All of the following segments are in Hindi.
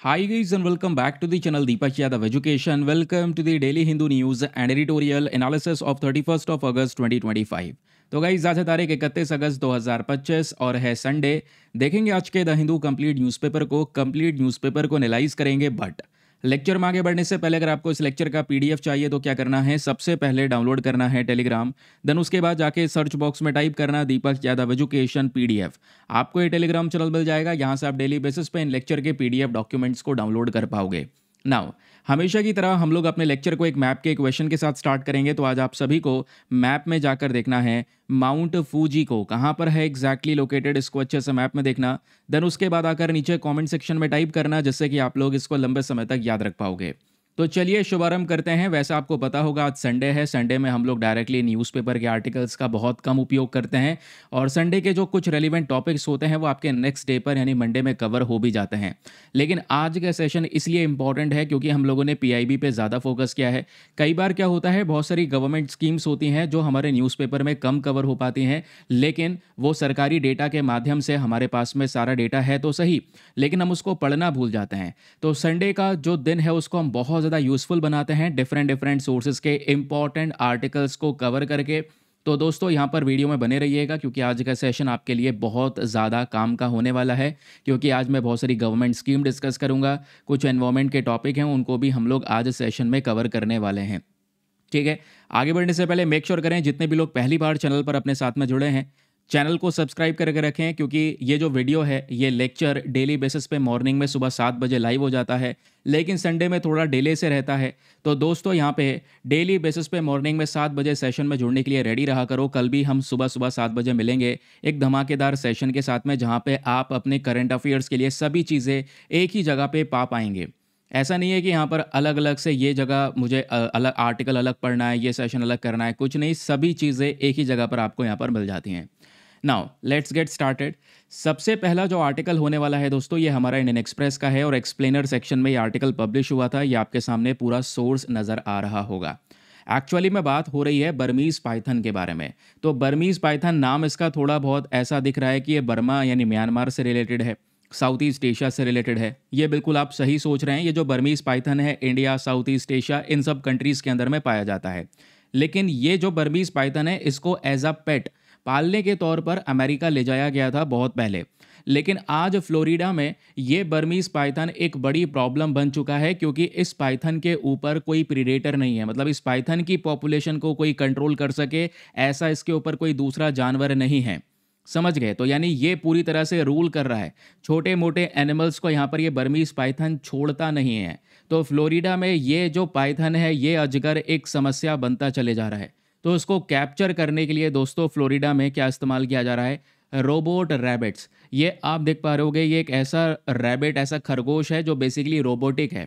Hi guys and welcome back to the channel Deepak Yadav Education. Welcome to the Daily Hindu News and Editorial Analysis of 31st of August 2025. तो गाइज आज है तारीख 31 अगस्त 2025 और है संडे। देखेंगे आज के द हिंदू कंप्लीट न्यूज़पेपर को एनालाइज करेंगे। बट लेक्चर में आगे बढ़ने से पहले अगर आपको इस लेक्चर का पीडीएफ चाहिए तो क्या करना है, सबसे पहले डाउनलोड करना है टेलीग्राम। देन उसके बाद जाके सर्च बॉक्स में टाइप करना दीपक यादव एजुकेशन पीडीएफ। आपको ये टेलीग्राम चैनल मिल जाएगा। यहाँ से आप डेली बेसिस पे इन लेक्चर के पीडीएफ डॉक्यूमेंट्स को डाउनलोड कर पाओगे। नाउ हमेशा की तरह हम लोग अपने लेक्चर को एक मैप के क्वेश्चन के साथ स्टार्ट करेंगे। तो आज आप सभी को मैप में जाकर देखना है माउंट फूजी को कहाँ पर है एग्जैक्टली लोकेटेड, इसको अच्छे से मैप में देखना। देन उसके बाद आकर नीचे कमेंट सेक्शन में टाइप करना, जिससे कि आप लोग इसको लंबे समय तक याद रख पाओगे। तो चलिए शुभारंभ करते हैं। वैसे आपको पता होगा आज संडे है। संडे में हम लोग डायरेक्टली न्यूज़पेपर के आर्टिकल्स का बहुत कम उपयोग करते हैं और संडे के जो कुछ रेलिवेंट टॉपिक्स होते हैं वो आपके नेक्स्ट डे पर यानी मंडे में कवर हो भी जाते हैं। लेकिन आज का सेशन इसलिए इंपॉर्टेंट है क्योंकि हम लोगों ने पीआईबी पे ज़्यादा फोकस किया है। कई बार क्या होता है, बहुत सारी गवर्नमेंट स्कीम्स होती हैं जो हमारे न्यूज़पेपर में कम कवर हो पाती हैं, लेकिन वो सरकारी डेटा के माध्यम से हमारे पास में सारा डेटा है तो सही, लेकिन हम उसको पढ़ना भूल जाते हैं। तो संडे का जो दिन है उसको हम बहुत ज़्यादा यूजफुल बनाते हैं डिफरेंट सोर्सेज के इंपॉर्टेंट आर्टिकल्स को कवर करके। तो दोस्तों यहाँ पर वीडियो में बने रहिएगा क्योंकि आज का सेशन आपके लिए बहुत ज़्यादा काम का होने वाला है। क्योंकि आज मैं बहुत सारी गवर्नमेंट स्कीम डिस्कस करूँगा, कुछ एनवायरमेंट के टॉपिक हैं उनको भी हम लोग आज सेशन में कवर करने वाले हैं। ठीक है, आगे बढ़ने से पहले मेक श्योर करें जितने भी लोग पहली बार चैनल पर अपने साथ में जुड़े हैं चैनल को सब्सक्राइब करके रखें, क्योंकि ये जो वीडियो है ये लेक्चर डेली बेसिस पे मॉर्निंग में सुबह 7 बजे लाइव हो जाता है, लेकिन संडे में थोड़ा डिले से रहता है। तो दोस्तों यहाँ पे डेली बेसिस पे मॉर्निंग में 7 बजे सेशन में जुड़ने के लिए रेडी रहा करो। कल भी हम सुबह 7 बजे मिलेंगे एक धमाकेदार सेशन के साथ में, जहाँ पे आप अपने करंट अफेयर्स के लिए सभी चीज़ें एक ही जगह पे पा पाएंगे। ऐसा नहीं है कि यहाँ पर अलग अलग से ये जगह मुझे अलग आर्टिकल अलग पढ़ना है, ये सेशन अलग करना है, कुछ नहीं, सभी चीज़ें एक ही जगह पर आपको यहाँ पर मिल जाती हैं। Now let's get started. सबसे पहला जो आर्टिकल होने वाला है दोस्तों ये हमारा इंडियन एक्सप्रेस का है और एक्सप्लेनर सेक्शन में ये आर्टिकल पब्लिश हुआ था। ये आपके सामने पूरा सोर्स नज़र आ रहा होगा। एक्चुअली में बात हो रही है बर्मीज़ पाइथन के बारे में। तो बर्मीज़ पाइथन नाम इसका थोड़ा बहुत ऐसा दिख रहा है कि ये बर्मा यानी म्यांमार से रिलेटेड है, साउथ ईस्ट एशिया से रिलेटेड है। ये बिल्कुल आप सही सोच रहे हैं। ये जो बर्मीज़ पाइथन है इंडिया, साउथ ईस्ट एशिया, इन सब कंट्रीज़ के अंदर में पाया जाता है। लेकिन ये जो बर्मीज़ पाइथन है इसको एज अ पेट पालने के तौर पर अमेरिका ले जाया गया था बहुत पहले। लेकिन आज फ्लोरिडा में ये बर्मीज़ पाइथन एक बड़ी प्रॉब्लम बन चुका है, क्योंकि इस पाइथन के ऊपर कोई प्रीडेटर नहीं है। मतलब इस पाइथन की पॉपुलेशन को कोई कंट्रोल कर सके ऐसा इसके ऊपर कोई दूसरा जानवर नहीं है। समझ गए? तो यानी ये पूरी तरह से रूल कर रहा है। छोटे मोटे एनिमल्स को यहाँ पर ये बर्मीज़ पाइथन छोड़ता नहीं है। तो फ्लोरिडा में ये जो पाइथन है ये अजगर एक समस्या बनता चले जा रहा है। तो उसको कैप्चर करने के लिए दोस्तों फ्लोरिडा में क्या इस्तेमाल किया जा रहा है, रोबोट रैबिट्स। ये आप देख पा रहे होगे, ये एक ऐसा रैबिट, ऐसा खरगोश है जो बेसिकली रोबोटिक है।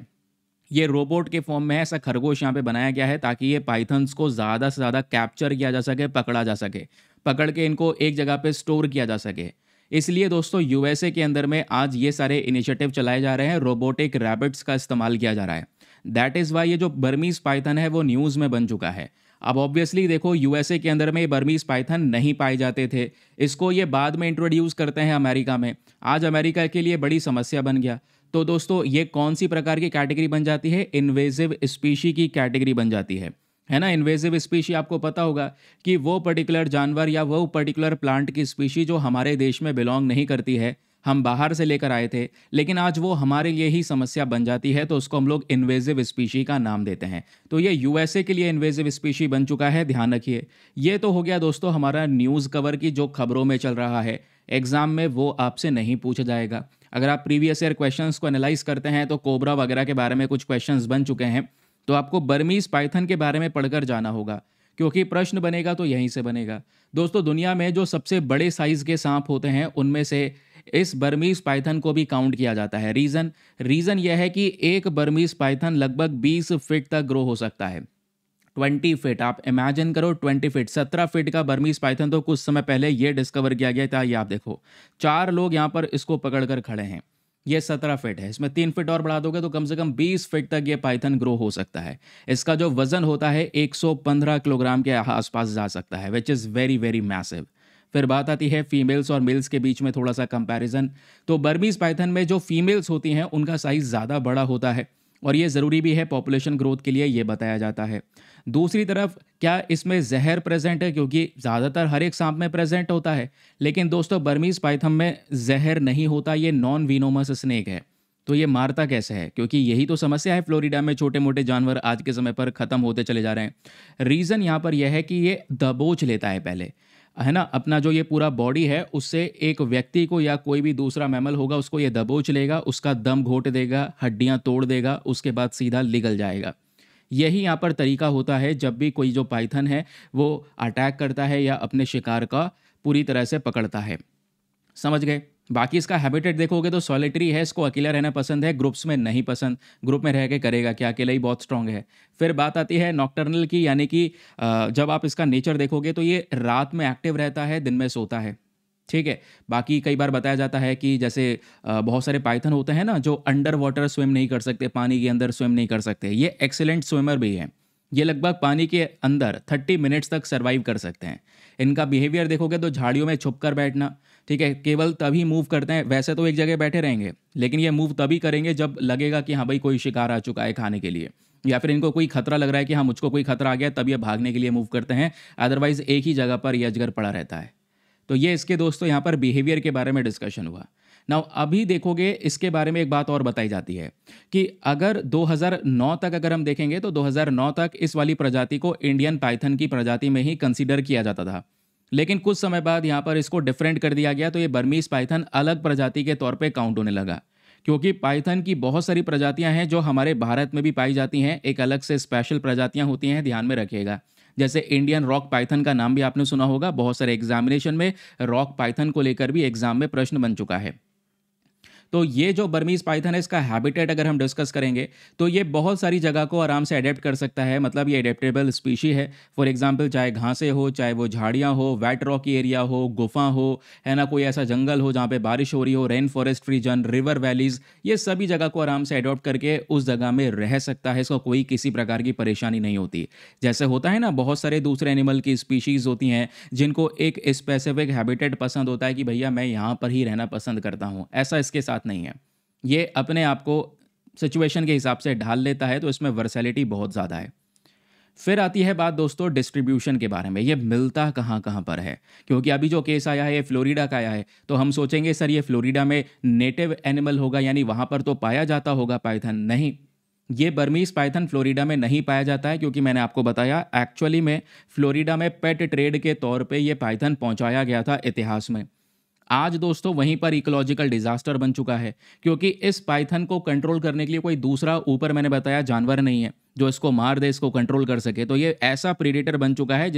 ये रोबोट के फॉर्म में है, ऐसा खरगोश यहाँ पे बनाया गया है ताकि ये पाइथन्स को ज़्यादा से ज़्यादा कैप्चर किया जा सके, पकड़ा जा सके, पकड़ के इनको एक जगह पे स्टोर किया जा सके। इसलिए दोस्तों यूएसए के अंदर में आज ये सारे इनिशिएटिव चलाए जा रहे हैं, रोबोटिक रैबिट्स का इस्तेमाल किया जा रहा है। दैट इज़ वाई ये जो बर्मीज़ पाइथन है वो न्यूज़ में बन चुका है। अब ऑब्वियसली देखो यूएसए के अंदर में ये बर्मीज़ पाइथन नहीं पाए जाते थे, इसको ये बाद में इंट्रोड्यूस करते हैं अमेरिका में। आज अमेरिका के लिए बड़ी समस्या बन गया। तो दोस्तों ये कौन सी प्रकार की कैटेगरी बन जाती है, इन्वेजिव स्पीशी की कैटेगरी बन जाती है ना। इन्वेजिव स्पीशी आपको पता होगा कि वो पर्टिकुलर जानवर या वो पर्टिकुलर प्लांट की स्पीशी जो हमारे देश में बिलोंग नहीं करती है, हम बाहर से लेकर आए थे, लेकिन आज वो हमारे लिए ही समस्या बन जाती है, तो उसको हम लोग इन्वेजिव स्पीशी का नाम देते हैं। तो ये यूएसए के लिए इन्वेजिव स्पीशी बन चुका है, ध्यान रखिए। ये तो हो गया दोस्तों हमारा न्यूज़ कवर की जो खबरों में चल रहा है। एग्जाम में वो आपसे नहीं पूछा जाएगा। अगर आप प्रीवियस ईयर क्वेश्चंस को एनालाइज करते हैं तो कोबरा वगैरह के बारे में कुछ क्वेश्चंस बन चुके हैं, तो आपको बर्मीज़ पाइथन के बारे में पढ़कर जाना होगा, क्योंकि प्रश्न बनेगा तो यहीं से बनेगा। दोस्तों दुनिया में जो सबसे बड़े साइज़ के सांप होते हैं उनमें से इस बर्मीज़ पाइथन को भी काउंट किया जाता है। रीज़न यह है कि एक बर्मीज़ पाइथन लगभग 20 फीट तक ग्रो हो सकता है। 20 फीट, आप इमेजिन करो, 20 फीट, 17 फीट का बर्मीज़ पाइथन तो कुछ समय पहले ये डिस्कवर किया गया था। ये आप देखो, 4 लोग यहाँ पर इसको पकड़ कर खड़े हैं। ये 17 फीट है, इसमें 3 फीट और बढ़ा दोगे तो कम से कम 20 फीट तक ये पाइथन ग्रो हो सकता है। इसका जो वजन होता है 115 किलोग्राम के आसपास जा सकता है, which is very very massive. फिर बात आती है फीमेल्स और मेल्स के बीच में थोड़ा सा कंपैरिजन। तो बर्मीज पाइथन में जो फीमेल्स होती हैं उनका साइज़ ज़्यादा बड़ा होता है और ये ज़रूरी भी है पॉपुलेशन ग्रोथ के लिए, ये बताया जाता है। दूसरी तरफ क्या इसमें जहर प्रेजेंट है, क्योंकि ज़्यादातर हर एक सांप में प्रेजेंट होता है, लेकिन दोस्तों बर्मीज पाइथन में जहर नहीं होता, ये नॉन विनोमस स्नेक है। तो ये मारता कैसे है, क्योंकि यही तो समस्या है, फ्लोरिडा में छोटे मोटे जानवर आज के समय पर ख़त्म होते चले जा रहे हैं। रीज़न यहाँ पर यह है कि ये दबोच लेता है पहले, है ना, अपना जो ये पूरा बॉडी है उससे एक व्यक्ति को या कोई भी दूसरा मैमल होगा उसको ये दबोच लेगा, उसका दम घोट देगा, हड्डियां तोड़ देगा, उसके बाद सीधा निगल जाएगा। यही यहाँ पर तरीका होता है जब भी कोई जो पाइथन है वो अटैक करता है या अपने शिकार का पूरी तरह से पकड़ता है। समझ गए। बाकी इसका हैबिटेट देखोगे तो सॉलिटरी है, इसको अकेला रहना पसंद है, ग्रुप्स में नहीं पसंद। ग्रुप में रह के करेगा क्या, अकेला ही बहुत स्ट्रांग है। फिर बात आती है नॉक्टर्नल की, यानी कि जब आप इसका नेचर देखोगे तो ये रात में एक्टिव रहता है, दिन में सोता है। ठीक है। बाकी कई बार बताया जाता है कि जैसे बहुत सारे पाइथन होते हैं ना जो अंडर वाटर स्विम नहीं कर सकते, पानी के अंदर स्विम नहीं कर सकते, ये एक्सीलेंट स्विमर भी हैं। ये लगभग पानी के अंदर 30 मिनट्स तक सर्वाइव कर सकते हैं। इनका बिहेवियर देखोगे तो झाड़ियों में छुप कर बैठना, ठीक है, केवल तभी मूव करते हैं। वैसे तो एक जगह बैठे रहेंगे, लेकिन ये मूव तभी करेंगे जब लगेगा कि हाँ भाई कोई शिकार आ चुका है खाने के लिए, या फिर इनको कोई खतरा लग रहा है कि हाँ मुझको कोई खतरा आ गया, तब ये भागने के लिए मूव करते हैं। अदरवाइज एक ही जगह पर ये अजगर पड़ा रहता है। तो ये इसके दोस्तों यहाँ पर बिहेवियर के बारे में डिस्कशन हुआ। नाउ अभी देखोगे इसके बारे में एक बात और बताई जाती है कि अगर 2009 तक अगर हम देखेंगे तो 2009 तक इस वाली प्रजाति को इंडियन पाइथन की प्रजाति में ही कंसीडर किया जाता था। लेकिन कुछ समय बाद यहाँ पर इसको डिफरेंट कर दिया गया, तो ये बर्मीज पाइथन अलग प्रजाति के तौर पे काउंट होने लगा। क्योंकि पाइथन की बहुत सारी प्रजातियां हैं जो हमारे भारत में भी पाई जाती हैं, एक अलग से स्पेशल प्रजातियां होती हैं, ध्यान में रखिएगा। जैसे इंडियन रॉक पाइथन का नाम भी आपने सुना होगा, बहुत सारे एग्जामिनेशन में रॉक पाइथन को लेकर भी एग्जाम में प्रश्न बन चुका है। तो ये जो बर्मीज पाइथन है इसका हैबिटेट अगर हम डिस्कस करेंगे तो ये बहुत सारी जगह को आराम से अडेप्ट कर सकता है, मतलब ये अडेप्टेबल स्पीशी है। फॉर एग्जांपल चाहे घासें हो, चाहे वो झाड़ियाँ हो, वेट रॉकी एरिया हो, गुफा हो, है ना, कोई ऐसा जंगल हो जहाँ पे बारिश हो रही हो, rain forest region, river valleys, ये सभी जगह को आराम से अडॉप्ट करके उस जगह में रह सकता है। इसको कोई किसी प्रकार की परेशानी नहीं होती। जैसे होता है ना बहुत सारे दूसरे एनिमल की स्पीशीज़ होती हैं जिनको एक स्पेसिफिक हैबिटेट पसंद होता है कि भैया मैं यहाँ पर ही रहना पसंद करता हूँ, ऐसा इसके साथ नहीं है। ये अपने आप को सिचुएशन के हिसाब से ढाल लेता है, तो इसमें वर्सैलिटी बहुत ज़्यादा है। फिर आती है बात दोस्तों डिस्ट्रीब्यूशन के बारे में, ये मिलता कहाँ कहाँ पर है। क्योंकि अभी जो केस आया है ये फ्लोरिडा का आया है, तो हम सोचेंगे सर ये फ्लोरिडा में नेटिव एनिमल होगा, यानी वहाँ पर तो पाया जाता होगा पाइथन। नहीं, ये बर्मीज पाइथन फ्लोरिडा में नहीं पाया जाता है, क्योंकि मैंने आपको बताया एक्चुअली में फ्लोरिडा में पेट ट्रेड के तौर पे ये पाइथन पहुंचाया गया था इतिहास में। आज दोस्तों वहीं पर इकोलॉजिकल डिजास्टर बन चुका है, क्योंकि इस पाइथन को कंट्रोल करने के लिए कोई दूसरा ऊपर मैंने बताया जानवर नहीं है जो इसको मार दे, इसको कंट्रोल कर सके। तो ये ऐसा प्रीडेटर बन चुका है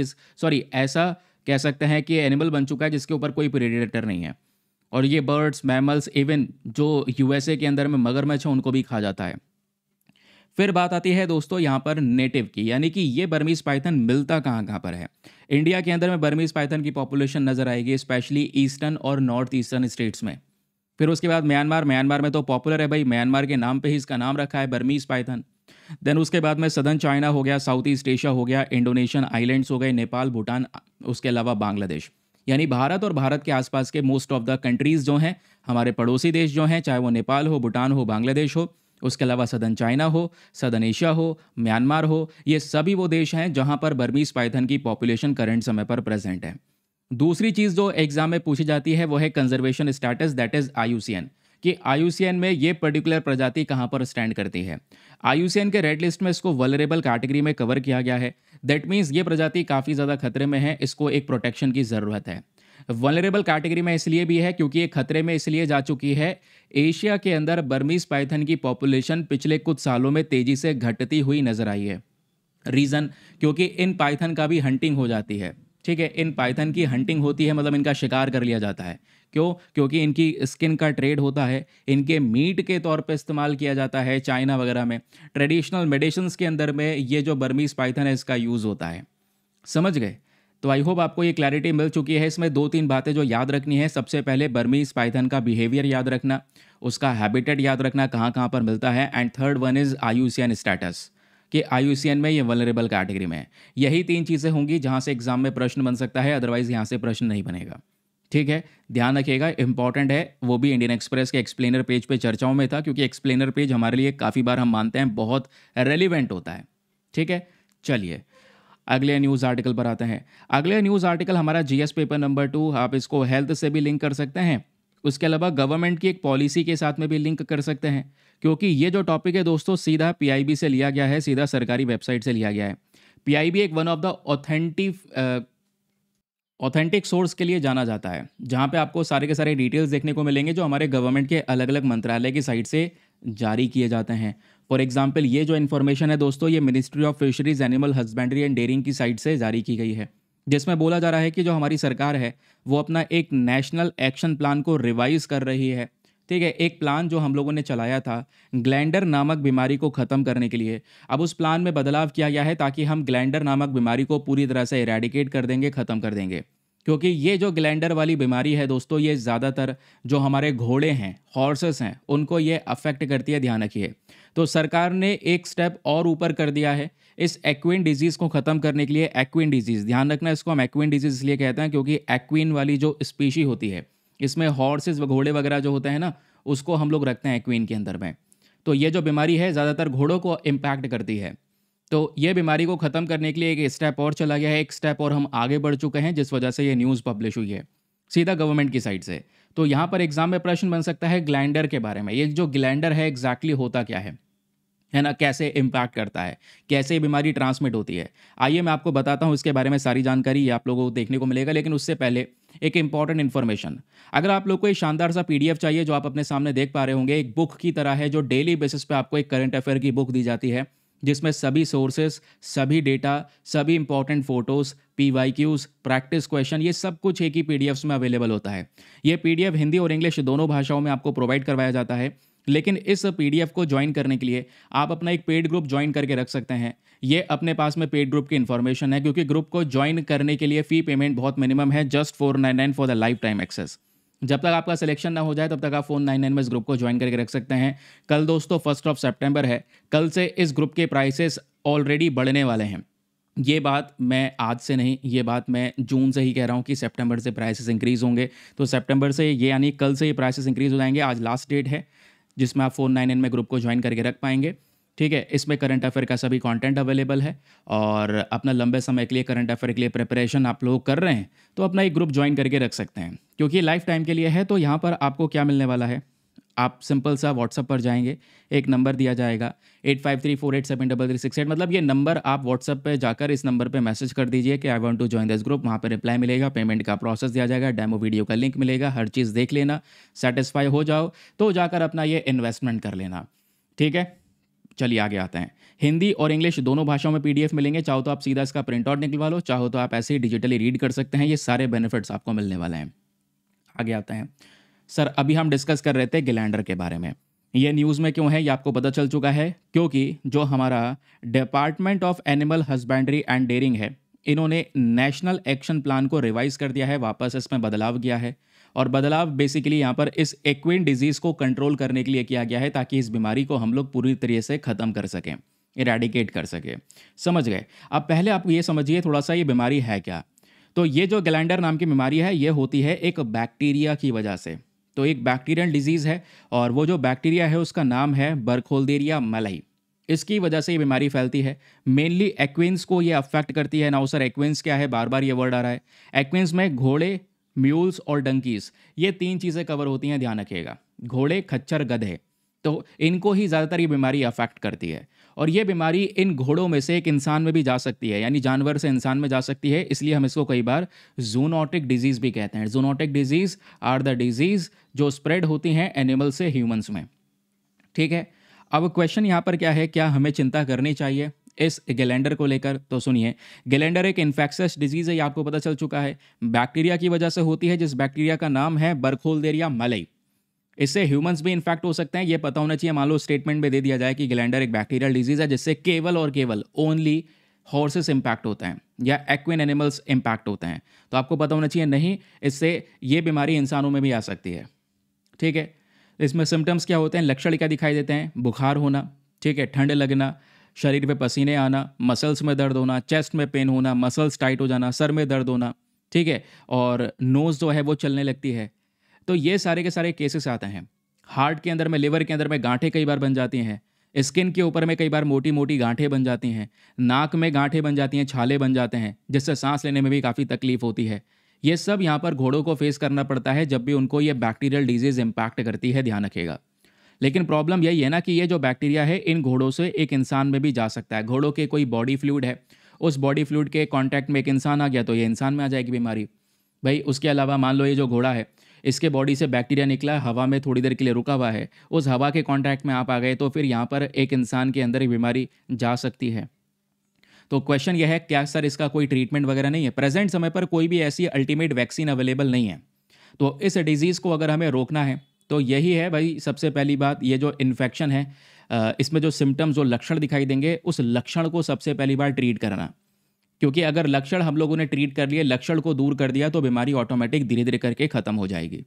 ऐसा कह सकते हैं कि एनिमल बन चुका है जिसके ऊपर कोई प्रीडेटर नहीं है। और ये बर्ड्स, मैमल्स, इवन जो यूएसए के अंदर में मगरमच्छ है उनको भी खा जाता है। फिर बात आती है दोस्तों यहाँ पर नेटिव की, यानी कि ये बर्मीज पाइथन मिलता कहाँ कहाँ पर है। इंडिया के अंदर में बर्मीज पाइथन की पॉपुलेशन नजर आएगी, स्पेशली ईस्टर्न और नॉर्थ ईस्टर्न स्टेट्स में। फिर उसके बाद म्यांमार में तो पॉपुलर है भाई, म्यांमार के नाम पे ही इसका नाम रखा है बर्मीज पाइथन। देन उसके बाद में सदर्न चाइना हो गया, साउथ ईस्ट एशिया हो गया, इंडोनेशियन आइलैंड्स हो गए, नेपाल, भूटान, उसके अलावा बांग्लादेश। यानी भारत और भारत के आसपास के मोस्ट ऑफ द कंट्रीज जो हैं, हमारे पड़ोसी देश जो हैं, चाहे वो नेपाल हो, भूटान हो, बांग्लादेश हो, उसके अलावा सदर्न चाइना हो, सदर्न एशिया हो, म्यांमार हो, ये सभी वो देश हैं जहां पर बर्मीज पाइथन की पॉपुलेशन करंट समय पर प्रेजेंट है। दूसरी चीज़ जो एग्जाम में पूछी जाती है वो है conservation status, that is IUCN, कि IUCN में ये पर्टिकुलर प्रजाति कहाँ पर स्टैंड करती है। IUCN के रेड लिस्ट में इसको वल्नरेबल कैटेगरी में कवर किया गया है। दैट मीन्स ये प्रजाति काफ़ी ज़्यादा खतरे में है, इसको एक प्रोटेक्शन की ज़रूरत है। वल्नरेबल कैटेगरी में इसलिए भी है क्योंकि ये खतरे में इसलिए जा चुकी है, एशिया के अंदर बर्मीज पाइथन की पॉपुलेशन पिछले कुछ सालों में तेज़ी से घटती हुई नजर आई है। रीज़न, क्योंकि इन पाइथन का भी हंटिंग हो जाती है। ठीक है, इन पाइथन की हंटिंग होती है, मतलब इनका शिकार कर लिया जाता है। क्यों? क्योंकि इनकी स्किन का ट्रेड होता है, इनके मीट के तौर पे इस्तेमाल किया जाता है चाइना वगैरह में। ट्रेडिशनल मेडिसिन्स के अंदर में ये जो बर्मीज पाइथन है इसका यूज़ होता है। समझ गए? तो आई होप आपको ये क्लैरिटी मिल चुकी है। इसमें 2-3 बातें जो याद रखनी है, सबसे पहले बर्मीज पाइथन का बिहेवियर याद रखना, उसका हैबिटेट याद रखना, कहाँ कहाँ पर मिलता है, and third one is IUCN status, कि IUCN में ये वल्नरेबल कैटेगरी में है। यही 3 चीज़ें होंगी जहाँ से एग्जाम में प्रश्न बन सकता है, अदरवाइज़ यहाँ से प्रश्न नहीं बनेगा। ठीक है, ध्यान रखिएगा, इंपॉर्टेंट है। वो भी इंडियन एक्सप्रेस के एक्सप्लेनर पेज पे चर्चाओं में था, क्योंकि एक्सप्लेनर पेज हमारे लिए काफ़ी बार हम मानते हैं बहुत रेलिवेंट होता है। ठीक है, चलिए अगले न्यूज़ आर्टिकल पर आते हैं। अगले न्यूज़ आर्टिकल हमारा GS पेपर नंबर 2, आप इसको हेल्थ से भी लिंक कर सकते हैं, उसके अलावा गवर्नमेंट की एक पॉलिसी के साथ में भी लिंक कर सकते हैं, क्योंकि ये जो टॉपिक है दोस्तों सीधा PIB से लिया गया है, सीधा सरकारी वेबसाइट से लिया गया है। PIB एक one of the authentic source के लिए जाना जाता है, जहाँ पे आपको सारे के सारे डिटेल्स देखने को मिलेंगे जो हमारे गवर्नमेंट के अलग अलग मंत्रालय की साइट से जारी किए जाते हैं। फॉर एग्जांपल ये जो इन्फॉर्मेशन है दोस्तों, ये ministry of fisheries, animal husbandry and dairying की साइट से जारी की गई है, जिसमें बोला जा रहा है कि जो हमारी सरकार है वो अपना एक नेशनल एक्शन प्लान को रिवाइज कर रही है। ठीक है, एक प्लान जो हम लोगों ने चलाया था ग्लैंडर नामक बीमारी को ख़त्म करने के लिए, अब उस प्लान में बदलाव किया गया है ताकि हम ग्लैंडर नामक बीमारी को पूरी तरह से इरेडिकेट कर देंगे, ख़त्म कर देंगे। क्योंकि ये जो ग्लैंडर वाली बीमारी है दोस्तों, ये ज़्यादातर जो हमारे घोड़े हैं, हॉर्सेस हैं, उनको ये अफेक्ट करती है, ध्यान रखिए। तो सरकार ने एक स्टेप और ऊपर कर दिया है इस एक्विन डिजीज़ को ख़त्म करने के लिए। एक्विन डिजीज़, ध्यान रखना, इसको हम एक्विन डिजीज़ इसलिए कहते हैं क्योंकि एक्विन वाली जो स्पीशी होती है, इसमें हॉर्सेस व घोड़े वगैरह जो होते हैं ना, उसको हम लोग रखते हैं एक्विन के अंदर में। तो ये जो बीमारी है ज़्यादातर घोड़ों को इम्पैक्ट करती है। तो ये बीमारी को ख़त्म करने के लिए एक स्टेप और चला गया है, एक स्टेप और हम आगे बढ़ चुके हैं, जिस वजह से ये न्यूज़ पब्लिश हुई है सीधा गवर्नमेंट की साइड से। तो यहाँ पर एग्जाम में प्रश्न बन सकता है ग्लैंडर के बारे में। ये जो ग्लैंडर है एग्जैक्टली होता क्या है ना, कैसे इम्पैक्ट करता है, कैसे ये बीमारी ट्रांसमिट होती है। आइए मैं आपको बताता हूँ इसके बारे में सारी जानकारी, ये आप लोगों को देखने को मिलेगा। लेकिन उससे पहले एक इंपॉर्टेंट इन्फॉर्मेशन, अगर आप लोग को एक शानदार सा PDF चाहिए जो आप अपने सामने देख पा रहे होंगे, एक बुक की तरह है जो डेली बेसिस पे आपको एक करंट अफेयर की बुक दी जाती है, जिसमें सभी सोर्सेस, सभी डेटा, सभी important photos, PYQs, practice question, ये सब कुछ एक ही PDFs में अवेलेबल होता है। ये PDF हिंदी और इंग्लिश दोनों भाषाओं में आपको प्रोवाइड करवाया जाता है। लेकिन इस PDF को ज्वाइन करने के लिए आप अपना एक पेड ग्रुप ज्वाइन करके रख सकते हैं। ये अपने पास में पेड ग्रुप की इन्फॉर्मेशन है, क्योंकि ग्रुप को ज्वाइन करने के लिए फ़ी पेमेंट बहुत मिनिमम है, just 499 for the lifetime access. जब तक आपका सिलेक्शन ना हो जाए तब तक आप 499 में इस ग्रुप को ज्वाइन करके रख सकते हैं। कल दोस्तों 1 सितंबर है, कल से इस ग्रुप के प्राइसेस ऑलरेडी बढ़ने वाले हैं। ये बात मैं आज से नहीं, ये बात मैं जून से ही कह रहा हूँ कि सितंबर से प्राइसेस इंक्रीज़ होंगे। तो सितंबर से, ये यानी कल से ये प्राइसेस इंक्रीज़ हो जाएंगे। आज लास्ट डेट है जिसमें आप 499 में ग्रुप को ज्वाइन करके रख पाएंगे। ठीक है, इसमें करंट अफेयर का सभी कंटेंट अवेलेबल है, और अपना लंबे समय के लिए करंट अफेयर के लिए प्रिपरेशन आप लोग कर रहे हैं तो अपना एक ग्रुप ज्वाइन करके रख सकते हैं, क्योंकि लाइफ टाइम के लिए है। तो यहाँ पर आपको क्या मिलने वाला है, आप सिंपल सा व्हाट्सअप पर जाएंगे, एक नंबर दिया जाएगा 8534873368, मतलब ये नंबर आप व्हाट्सअप पे जाकर इस नंबर पे मैसेज कर दीजिए कि I want to join this group. वहाँ पे रिप्लाई मिलेगा, पेमेंट का प्रोसेस दिया जाएगा, डेमो वीडियो का लिंक मिलेगा, हर चीज़ देख लेना, सेटिस्फाई हो जाओ तो जाकर अपना ये इन्वेस्टमेंट कर लेना। ठीक है, चलिए आगे आते हैं। हिंदी और इंग्लिश दोनों भाषाओं में PDF मिलेंगे, चाहो तो आप सीधा इसका प्रिंट आउट निकलवा लो, चाहो तो आप ऐसे ही डिजिटली रीड कर सकते हैं। ये सारे बेनिफिट्स आपको मिलने वाले हैं। आगे आते हैं। सर अभी हम डिस्कस कर रहे थे ग्लैंडर के बारे में, ये न्यूज़ में क्यों है ये आपको पता चल चुका है, क्योंकि जो हमारा department of animal husbandry and dairying है, इन्होंने नेशनल एक्शन प्लान को रिवाइज कर दिया है, वापस इसमें बदलाव किया है। और बदलाव बेसिकली यहाँ पर इस एक्विन डिजीज़ को कंट्रोल करने के लिए किया गया है, ताकि इस बीमारी को हम लोग पूरी तरीके से ख़त्म कर सकें, इरेडिकेट कर सकें। समझ गए? अब पहले आप ये समझिए थोड़ा सा, ये बीमारी है क्या। तो ये जो ग्लैंडर नाम की बीमारी है, ये होती है एक बैक्टीरिया की वजह से। तो एक बैक्टीरियल डिजीज़ है, और वो जो बैक्टीरिया है उसका नाम है बर्खोल्डेरिया मलाई। इसकी वजह से ये बीमारी फैलती है। मेनली एक्विन्स को ये अफेक्ट करती है। ना सर एक्विन्स क्या है, बार बार ये वर्ड आ रहा है। एक्विन्स में घोड़े, म्यूल्स और डंकीज, ये 3 चीज़ें कवर होती हैं, ध्यान रखिएगा। घोड़े, खच्चर, गधे, तो इनको ही ज़्यादातर ये बीमारी अफेक्ट करती है। और ये बीमारी इन घोड़ों में से एक इंसान में भी जा सकती है, यानी जानवर से इंसान में जा सकती है। इसलिए हम इसको कई बार जूनोटिक डिजीज़ भी कहते हैं। Zoonotic diseases are the diseases जो स्प्रेड होती हैं एनिमल से ह्यूमंस में। ठीक है, अब क्वेश्चन यहाँ पर क्या है, क्या हमें चिंता करनी चाहिए इस ग्लैंडर को लेकर? तो सुनिए, ग्लैंडर एक इन्फेक्शियस डिजीज़ है, ये आपको पता चल चुका है। बैक्टीरिया की वजह से होती है, जिस बैक्टीरिया का नाम है बर्खोल्डेरिया मलाई। इससे ह्यूमंस भी इन्फेक्ट हो सकते हैं, ये पता होना चाहिए। मान लो स्टेटमेंट में दे दिया जाए कि ग्लैंडर एक बैक्टीरियल डिजीज़ है जिससे केवल और केवल ओनली हॉर्सेस इंपैक्ट होते हैं या एक्विन एनिमल्स इंपैक्ट होते हैं, तो आपको पता होना चाहिए नहीं, इससे ये बीमारी इंसानों में भी आ सकती है। ठीक है, इसमें सिम्टम्स क्या होते हैं, लक्षण क्या दिखाई देते हैं? बुखार होना, ठीक है, ठंड लगना, शरीर पे पसीने आना, मसल्स में दर्द होना, चेस्ट में पेन होना, मसल्स टाइट हो जाना, सर में दर्द होना, ठीक है, और नोज़ जो है वो चलने लगती है। तो ये सारे के सारे केसेस आते हैं। हार्ट के अंदर में, लिवर के अंदर में गांठें कई बार बन जाती हैं। स्किन के ऊपर में कई बार मोटी मोटी गांठें बन जाती हैं। नाक में गांठें बन जाती हैं, छाले बन जाते हैं, जिससे सांस लेने में भी काफ़ी तकलीफ होती है। ये सब यहाँ पर घोड़ों को फेस करना पड़ता है जब भी उनको ये बैक्टीरियल डिजीज़ इम्पैक्ट करती है, ध्यान रखिएगा। लेकिन प्रॉब्लम यही है ना कि ये जो बैक्टीरिया है इन घोड़ों से एक इंसान में भी जा सकता है। घोड़ों के कोई बॉडी फ्लूइड है, उस बॉडी फ्लूइड के कांटेक्ट में एक इंसान आ गया तो ये इंसान में आ जाएगी बीमारी। भाई उसके अलावा मान लो ये जो घोड़ा है, इसके बॉडी से बैक्टीरिया निकला है, हवा में थोड़ी देर के लिए रुका हुआ है, उस हवा के कांटेक्ट में आप आ गए तो फिर यहाँ पर एक इंसान के अंदर ये बीमारी जा सकती है। तो क्वेश्चन यह है क्या सर इसका कोई ट्रीटमेंट वगैरह नहीं है? प्रेजेंट समय पर कोई भी ऐसी अल्टीमेट वैक्सीन अवेलेबल नहीं है। तो इस डिजीज़ को अगर हमें रोकना है तो यही है भाई, सबसे पहली बात, ये जो इन्फेक्शन है इसमें जो सिम्टम्स, जो लक्षण दिखाई देंगे, उस लक्षण को सबसे पहली बार ट्रीट करना। क्योंकि अगर लक्षण हम लोगों ने ट्रीट कर लिए, लक्षण को दूर कर दिया, तो बीमारी ऑटोमेटिक धीरे धीरे करके ख़त्म हो जाएगी।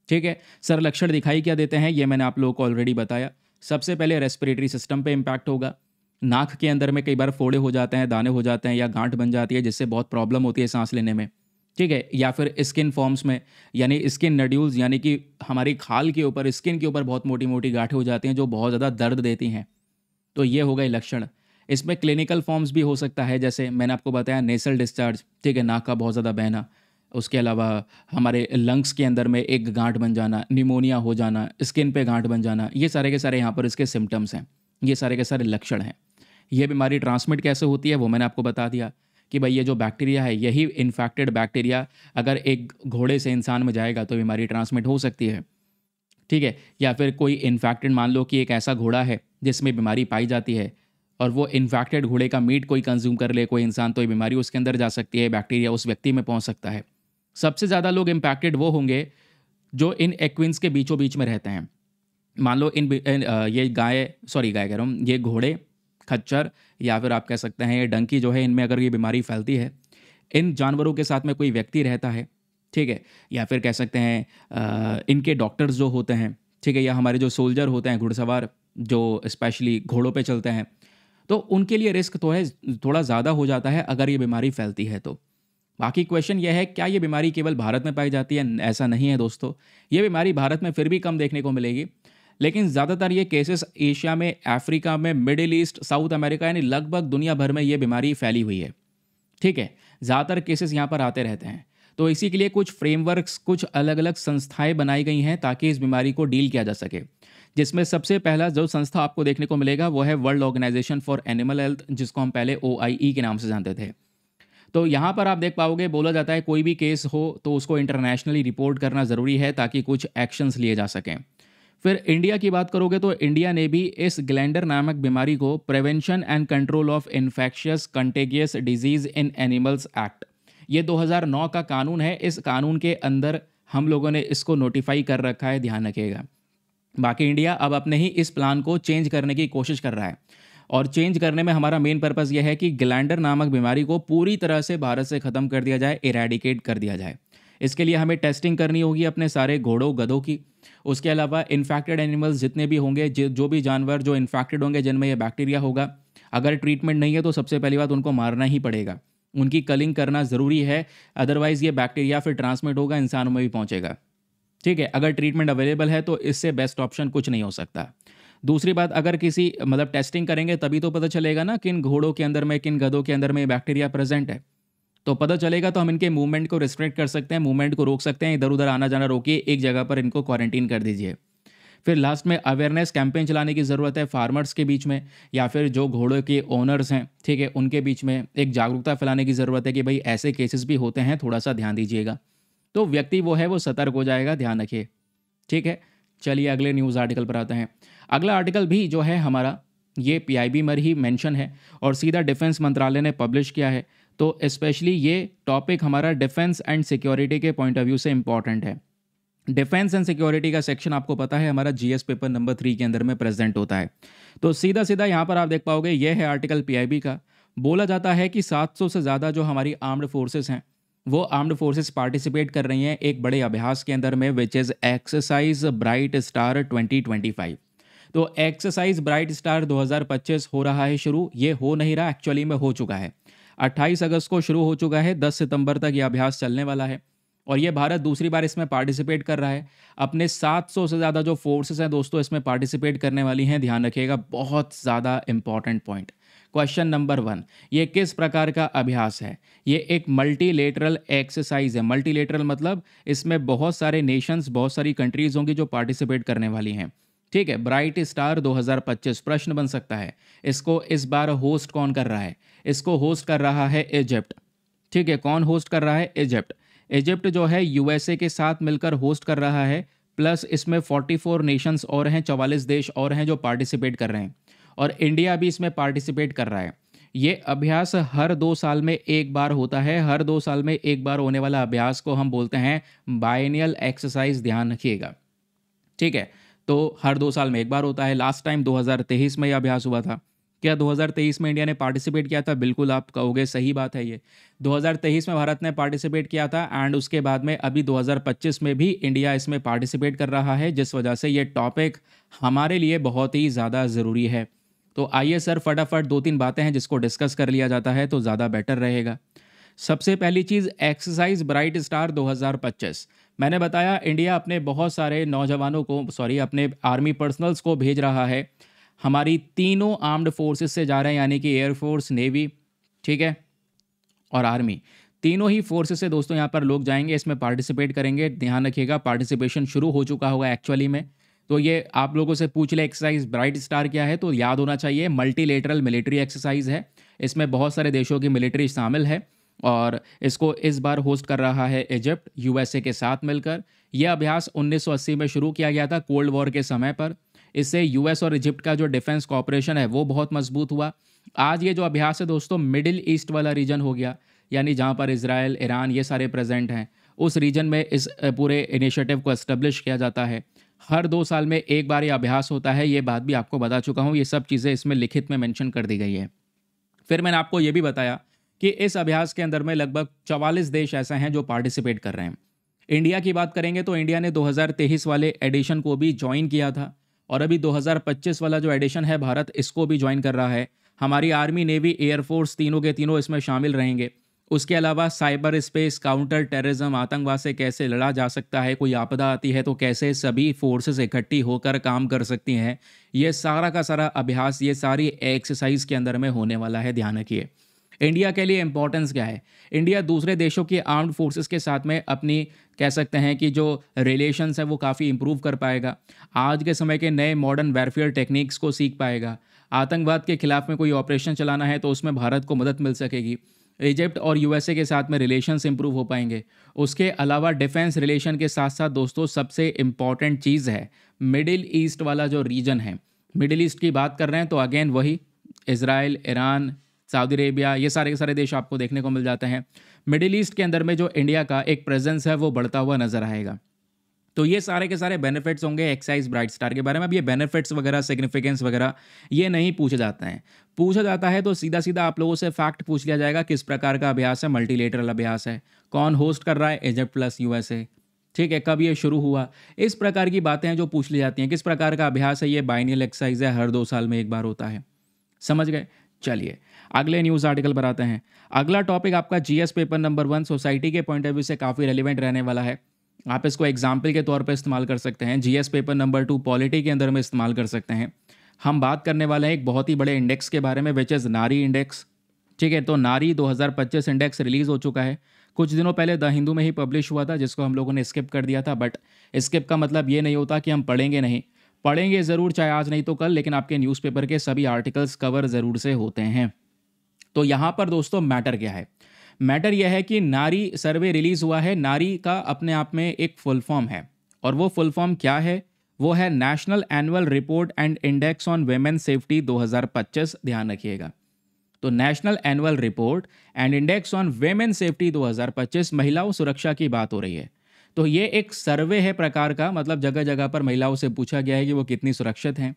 ठीक है सर, लक्षण दिखाई क्या देते हैं ये मैंने आप लोगों को ऑलरेडी बताया। सबसे पहले रेस्पिरेटरी सिस्टम पे इम्पैक्ट होगा। नाक के अंदर में कई बार फोड़े हो जाते हैं, दाने हो जाते हैं या गांठ बन जाती है, जिससे बहुत प्रॉब्लम होती है सांस लेने में। ठीक है, या फिर स्किन फॉर्म्स में, यानी स्किन नड्यूल्स, यानी कि हमारी खाल के ऊपर, स्किन के ऊपर बहुत मोटी मोटी गांठें हो जाती हैं जो बहुत ज़्यादा दर्द देती हैं। तो ये हो गए लक्षण। इसमें क्लिनिकल फॉर्म्स भी हो सकता है, जैसे मैंने आपको बताया नेसल डिस्चार्ज, ठीक है, नाक का बहुत ज़्यादा बहना। उसके अलावा हमारे लंग्स के अंदर में एक गांठ बन जाना, निमोनिया हो जाना, स्किन पे गांठ बन जाना, ये सारे के सारे यहाँ पर इसके सिम्टम्स हैं, ये सारे के सारे लक्षण हैं। ये बीमारी ट्रांसमिट कैसे होती है वो मैंने आपको बता दिया कि भाई ये जो बैक्टीरिया है, यही इन्फेक्टेड बैक्टीरिया अगर एक घोड़े से इंसान में जाएगा तो बीमारी ट्रांसमिट हो सकती है। ठीक है, या फिर कोई इन्फेक्टेड, मान लो कि एक ऐसा घोड़ा है जिसमें बीमारी पाई जाती है और वो इन्फेक्टेड घोड़े का मीट कोई कंज्यूम कर ले कोई इंसान, तो ये बीमारी उसके अंदर जा सकती है, बैक्टीरिया उस व्यक्ति में पहुंच सकता है। सबसे ज़्यादा लोग इम्पैक्टेड वो होंगे जो इन एक्विन्स के बीचों बीच में रहते हैं। मान लो ये गाय कह रहा हूँ, ये घोड़े, खच्चर या फिर आप कह सकते हैं ये डंकी जो है, इनमें अगर ये बीमारी फैलती है, इन जानवरों के साथ में कोई व्यक्ति रहता है, ठीक है, या फिर कह सकते हैं इनके डॉक्टर्स जो होते हैं, ठीक है, या हमारे जो सोल्जर होते हैं, घुड़सवार जो स्पेशली घोड़ों पे चलते हैं, तो उनके लिए रिस्क तो है, थोड़ा ज़्यादा हो जाता है अगर ये बीमारी फैलती है तो। बाकी क्वेश्चन यह है क्या ये बीमारी केवल भारत में पाई जाती है? ऐसा नहीं है दोस्तों, ये बीमारी भारत में फिर भी कम देखने को मिलेगी, लेकिन ज़्यादातर ये केसेस एशिया में, अफ्रीका में, मिडिल ईस्ट, साउथ अमेरिका, यानी लगभग दुनिया भर में ये बीमारी फैली हुई है। ठीक है, ज़्यादातर केसेस यहाँ पर आते रहते हैं। तो इसी के लिए कुछ फ्रेमवर्क्स, कुछ अलग अलग संस्थाएं बनाई गई हैं ताकि इस बीमारी को डील किया जा सके, जिसमें सबसे पहला जो संस्था आपको देखने को मिलेगा वो है world organisation for animal health, जिसको हम पहले OIE के नाम से जानते थे। तो यहाँ पर आप देख पाओगे, बोला जाता है कोई भी केस हो तो उसको इंटरनेशनली रिपोर्ट करना ज़रूरी है ताकि कुछ एक्शंस लिए जा सकें। फिर इंडिया की बात करोगे तो इंडिया ने भी इस ग्लैंडर नामक बीमारी को prevention and control of infectious contagious diseases in animals act, ये 2009 का कानून है, इस कानून के अंदर हम लोगों ने इसको नोटिफाई कर रखा है, ध्यान रखिएगा। बाकी इंडिया अब अपने ही इस प्लान को चेंज करने की कोशिश कर रहा है, और चेंज करने में हमारा मेन पर्पस यह है कि ग्लैंडर नामक बीमारी को पूरी तरह से भारत से ख़त्म कर दिया जाए, इरेडिकेट कर दिया जाए। इसके लिए हमें टेस्टिंग करनी होगी अपने सारे घोड़ों, गधों की। उसके अलावा इन्फेक्टेड एनिमल्स जितने भी होंगे, जो भी जानवर जो इन्फेक्टेड होंगे, जिनमें यह बैक्टीरिया होगा, अगर ट्रीटमेंट नहीं है तो सबसे पहली बात उनको मारना ही पड़ेगा, उनकी कलिंग करना ज़रूरी है, अदरवाइज़ ये बैक्टीरिया फिर ट्रांसमिट होगा, इंसानों में भी पहुंचेगा। ठीक है, अगर ट्रीटमेंट अवेलेबल है तो इससे बेस्ट ऑप्शन कुछ नहीं हो सकता। दूसरी बात, अगर किसी मतलब टेस्टिंग करेंगे तभी तो पता चलेगा ना किन घोड़ों के अंदर में, किन गधों के अंदर में बैक्टीरिया प्रेजेंट है, तो पता चलेगा तो हम इनके मूवमेंट को रिस्ट्रिक्ट कर सकते हैं, मूवमेंट को रोक सकते हैं, इधर उधर आना जाना रोकिए, एक जगह पर इनको क्वारंटीन कर दीजिए। फिर लास्ट में अवेयरनेस कैंपेन चलाने की ज़रूरत है फार्मर्स के बीच में, या फिर जो घोड़ों के ओनर्स हैं, ठीक है, उनके बीच में एक जागरूकता फैलाने की ज़रूरत है कि भाई ऐसे केसेस भी होते हैं, थोड़ा सा ध्यान दीजिएगा। तो व्यक्ति वो है वो सतर्क हो जाएगा, ध्यान रखिए। ठीक है, चलिए अगले न्यूज़ आर्टिकल पर आते हैं। अगला आर्टिकल भी जो है हमारा, ये PIB में ही मेंशन है और सीधा डिफेंस मंत्रालय ने पब्लिश किया है। तो स्पेशली ये टॉपिक हमारा डिफेंस एंड सिक्योरिटी के पॉइंट ऑफ व्यू से इंपॉर्टेंट है। डिफेंस एंड सिक्योरिटी का सेक्शन आपको पता है हमारा GS पेपर नंबर 3 के अंदर में प्रेजेंट होता है। तो सीधा सीधा यहाँ पर आप देख पाओगे, ये है आर्टिकल PIB का। बोला जाता है कि 700 से ज़्यादा जो हमारी आर्म्ड फोर्सेस हैं, वो आर्म्ड फोर्सेस पार्टिसिपेट कर रही हैं एक बड़े अभ्यास के अंदर में, which is exercise bright star 2025। तो एक्सरसाइज ब्राइट स्टार 2025 हो रहा है शुरू। ये हो नहीं रहा, एक्चुअली में हो चुका है। 28 अगस्त को शुरू हो चुका है, 10 सितंबर तक ये अभ्यास चलने वाला है। और ये भारत दूसरी बार इसमें पार्टिसिपेट कर रहा है। अपने 700 से ज़्यादा जो फोर्सेस हैं दोस्तों इसमें पार्टिसिपेट करने वाली हैं, ध्यान रखिएगा, बहुत ज़्यादा इंपॉर्टेंट पॉइंट। क्वेश्चन नंबर 1, ये किस प्रकार का अभ्यास है? ये एक मल्टीलेटरल एक्सरसाइज है। मल्टीलेटरल मतलब इसमें बहुत सारे नेशंस, बहुत सारी कंट्रीज होंगी जो पार्टिसिपेट करने वाली हैं। ठीक है, ब्राइट स्टार 2025 प्रश्न बन सकता है, इसको इस बार होस्ट कौन कर रहा है? इसको होस्ट कर रहा है इजिप्ट। ठीक है, कौन होस्ट कर रहा है? इजिप्ट। इजिप्ट जो है यूएसए के साथ मिलकर होस्ट कर रहा है, प्लस इसमें 44 नेशंस और हैं, 44 देश और हैं जो पार्टिसिपेट कर रहे हैं, और इंडिया भी इसमें पार्टिसिपेट कर रहा है। ये अभ्यास हर 2 साल में एक बार होता है। हर 2 साल में एक बार होने वाला अभ्यास को हम बोलते हैं बायनियल एक्सरसाइज, ध्यान रखिएगा। ठीक है, तो हर 2 साल में एक बार होता है। लास्ट टाइम 2023 में यह अभ्यास हुआ था। क्या 2023 में इंडिया ने पार्टिसिपेट किया था? बिल्कुल, आप कहोगे सही बात है, ये 2023 में भारत ने पार्टिसिपेट किया था, एंड उसके बाद में अभी 2025 में भी इंडिया इसमें पार्टिसिपेट कर रहा है, जिस वजह से ये टॉपिक हमारे लिए बहुत ही ज़्यादा ज़रूरी है। तो आइए सर, फटाफट 2-3 बातें हैं जिसको डिस्कस कर लिया जाता है तो ज़्यादा बेटर रहेगा। सबसे पहली चीज़, एक्सरसाइज ब्राइट स्टार 2025। मैंने बताया इंडिया अपने बहुत सारे नौजवानों को, सॉरी, अपने आर्मी पर्सनल्स को भेज रहा है। हमारी तीनों आर्म्ड फोर्सेस से जा रहे हैं, यानी कि एयरफोर्स, नेवी, ठीक है, और आर्मी। तीनों ही फोर्सेस से दोस्तों यहाँ पर लोग जाएंगे, इसमें पार्टिसिपेट करेंगे। ध्यान रखिएगा, पार्टिसिपेशन शुरू हो चुका होगा एक्चुअली में। तो ये आप लोगों से पूछ ले एक्सरसाइज ब्राइट स्टार क्या है, तो याद होना चाहिए मल्टीलेटरल मिलिट्री एक्सरसाइज है। इसमें बहुत सारे देशों की मिलिट्री शामिल है, और इसको इस बार होस्ट कर रहा है इजिप्ट यूएसए के साथ मिलकर। यह अभ्यास 1980 में शुरू किया गया था, कोल्ड वॉर के समय पर। इससे यूएस और इजिप्ट का जो डिफेंस कॉपरेशन है वो बहुत मजबूत हुआ। आज ये जो अभ्यास है दोस्तों मिडिल ईस्ट वाला रीजन हो गया, यानी जहाँ पर इजराइल, ईरान ये सारे प्रेजेंट हैं, उस रीजन में इस पूरे इनिशिएटिव को एस्टेब्लिश किया जाता है। हर 2 साल में एक बार ये अभ्यास होता है, ये बात भी आपको बता चुका हूँ, ये सब चीज़ें इसमें लिखित में मेंशन कर दी गई है। फिर मैंने आपको ये भी बताया कि इस अभ्यास के अंदर में लगभग 44 देश ऐसे हैं जो पार्टिसिपेट कर रहे हैं। इंडिया की बात करेंगे तो इंडिया ने 2023 वाले एडिशन को भी ज्वाइन किया था, और अभी 2025 वाला जो एडिशन है भारत इसको भी ज्वाइन कर रहा है। हमारी आर्मी, नेवी, एयरफोर्स तीनों के तीनों इसमें शामिल रहेंगे। उसके अलावा साइबर स्पेस, काउंटर टेररिज्म, आतंकवाद से कैसे लड़ा जा सकता है, कोई आपदा आती है तो कैसे सभी फोर्सेस इकट्ठी होकर काम कर सकती हैं, ये सारा का सारा अभ्यास, ये सारी एक्सरसाइज के अंदर में होने वाला है, ध्यान रखिए। इंडिया के लिए इंपॉर्टेंस क्या है? इंडिया दूसरे देशों की आर्म्ड फोर्सेस के साथ में अपनी, कह सकते हैं कि जो रिलेशंस है वो काफ़ी इंप्रूव कर पाएगा। आज के समय के नए मॉडर्न वॉरफेयर टेक्निक्स को सीख पाएगा। आतंकवाद के खिलाफ में कोई ऑपरेशन चलाना है तो उसमें भारत को मदद मिल सकेगी। इजिप्ट और यूएसए के साथ में रिलेशंस इंप्रूव हो पाएंगे। उसके अलावा डिफेंस रिलेशन के साथ साथ दोस्तों सबसे इम्पॉर्टेंट चीज़ है मिडिल ईस्ट वाला जो रीजन है। मिडिल ईस्ट की बात कर रहे हैं तो अगेन वही इसराइल, ईरान, सऊदी अरेबिया, ये सारे के सारे देश आपको देखने को मिल जाते हैं। मिडिल ईस्ट के अंदर में जो इंडिया का एक प्रेजेंस है वो बढ़ता हुआ नजर आएगा। तो ये सारे के सारे बेनिफिट्स होंगे एक्साइज ब्राइट स्टार के बारे में। अब ये बेनिफिट्स वगैरह, सिग्निफिकेंस वगैरह ये नहीं पूछे जाते हैं। पूछा जाता है तो सीधा सीधा आप लोगों से फैक्ट पूछ लिया जाएगा, किस प्रकार का अभ्यास है, मल्टीलेटरल अभ्यास है, कौन होस्ट कर रहा है, इजिप्ट प्लस यूएसए, ठीक है, कब ये शुरू हुआ, इस प्रकार की बातें हैं जो पूछ ली जाती हैं। किस प्रकार का अभ्यास है, ये बाइनियल एक्सरसाइज है, हर 2 साल में एक बार होता है। समझ गए? चलिए अगले न्यूज़ आर्टिकल पर आते हैं। अगला टॉपिक आपका जीएस पेपर नंबर 1 सोसाइटी के पॉइंट ऑफ व्यू से काफ़ी रेलिवेंट रहने वाला है। आप इसको एग्जाम्पल के तौर पर इस्तेमाल कर सकते हैं। जीएस पेपर नंबर 2 पॉलिटी के अंदर में इस्तेमाल कर सकते हैं। हम बात करने वाले हैं एक बहुत ही बड़े इंडेक्स के बारे में, विच इज़ नारी इंडेक्स। ठीक है, तो नारी 2025 इंडेक्स रिलीज़ हो चुका है। कुछ दिनों पहले द हिंदू में ही पब्लिश हुआ था, जिसको हम लोगों ने स्किप कर दिया था। बट स्किप का मतलब ये नहीं होता कि हम पढ़ेंगे नहीं, पढ़ेंगे ज़रूर, चाहे आज नहीं तो कल, लेकिन आपके न्यूज़पेपर के सभी आर्टिकल्स कवर ज़रूर से होते हैं। तो यहाँ पर दोस्तों मैटर क्या है? मैटर यह है कि नारी सर्वे रिलीज़ हुआ है। नारी का अपने आप में एक फुल फॉर्म है, और वो फुल फॉर्म क्या है? वो है national annual report and index on women safety 2025। ध्यान रखिएगा, तो national annual report and index on women safety 2025, महिलाओं सुरक्षा की बात हो रही है। तो ये एक सर्वे है प्रकार का, मतलब जगह जगह पर महिलाओं से पूछा गया है कि वो कितनी सुरक्षित हैं।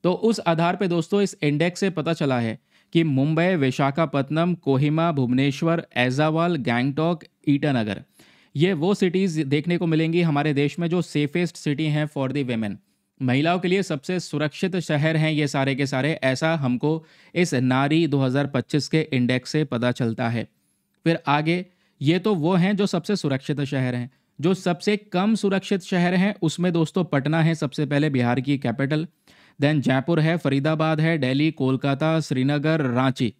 तो उस आधार पे दोस्तों इस इंडेक्स से पता चला है कि मुंबई, विशाखापत्तनम, कोहिमा, भुवनेश्वर, ऐजावाल, गैंगटॉक, ईटानगर, ये वो सिटीज़ देखने को मिलेंगी हमारे देश में जो सेफेस्ट सिटी हैं फॉर द वेमेन। महिलाओं के लिए सबसे सुरक्षित शहर हैं ये सारे के सारे, ऐसा हमको इस नारी 2025 के इंडेक्स से पता चलता है। फिर आगे, ये तो वो हैं जो सबसे सुरक्षित शहर हैं। जो सबसे कम सुरक्षित शहर हैं उसमें दोस्तों पटना है सबसे पहले, बिहार की कैपिटल। देन जयपुर है, फरीदाबाद है, दिल्ली, कोलकाता, श्रीनगर, रांची।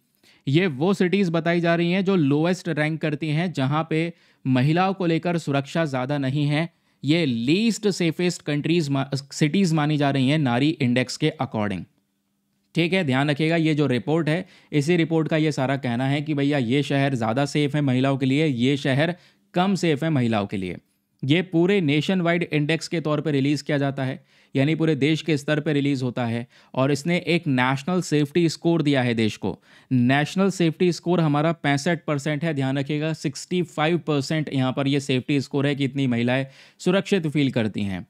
ये वो सिटीज़ बताई जा रही हैं जो लोएस्ट रैंक करती हैं, जहां पे महिलाओं को लेकर सुरक्षा ज़्यादा नहीं है। ये लीस्ट सेफेस्ट कंट्रीज सिटीज़ मानी जा रही हैं नारी इंडेक्स के अकॉर्डिंग। ठीक है, ध्यान रखिएगा, ये जो रिपोर्ट है, इसी रिपोर्ट का ये सारा कहना है कि भैया ये शहर ज़्यादा सेफ है महिलाओं के लिए, ये शहर कम सेफ है महिलाओं के लिए। ये पूरे नेशन वाइड इंडेक्स के तौर पे रिलीज़ किया जाता है, यानी पूरे देश के स्तर पे रिलीज़ होता है। और इसने एक नेशनल सेफ्टी स्कोर दिया है देश को। नेशनल सेफ्टी स्कोर हमारा 65% है, ध्यान रखिएगा। 65% यहाँ पर ये सेफ्टी स्कोर है कि इतनी महिलाएं सुरक्षित फील करती हैं।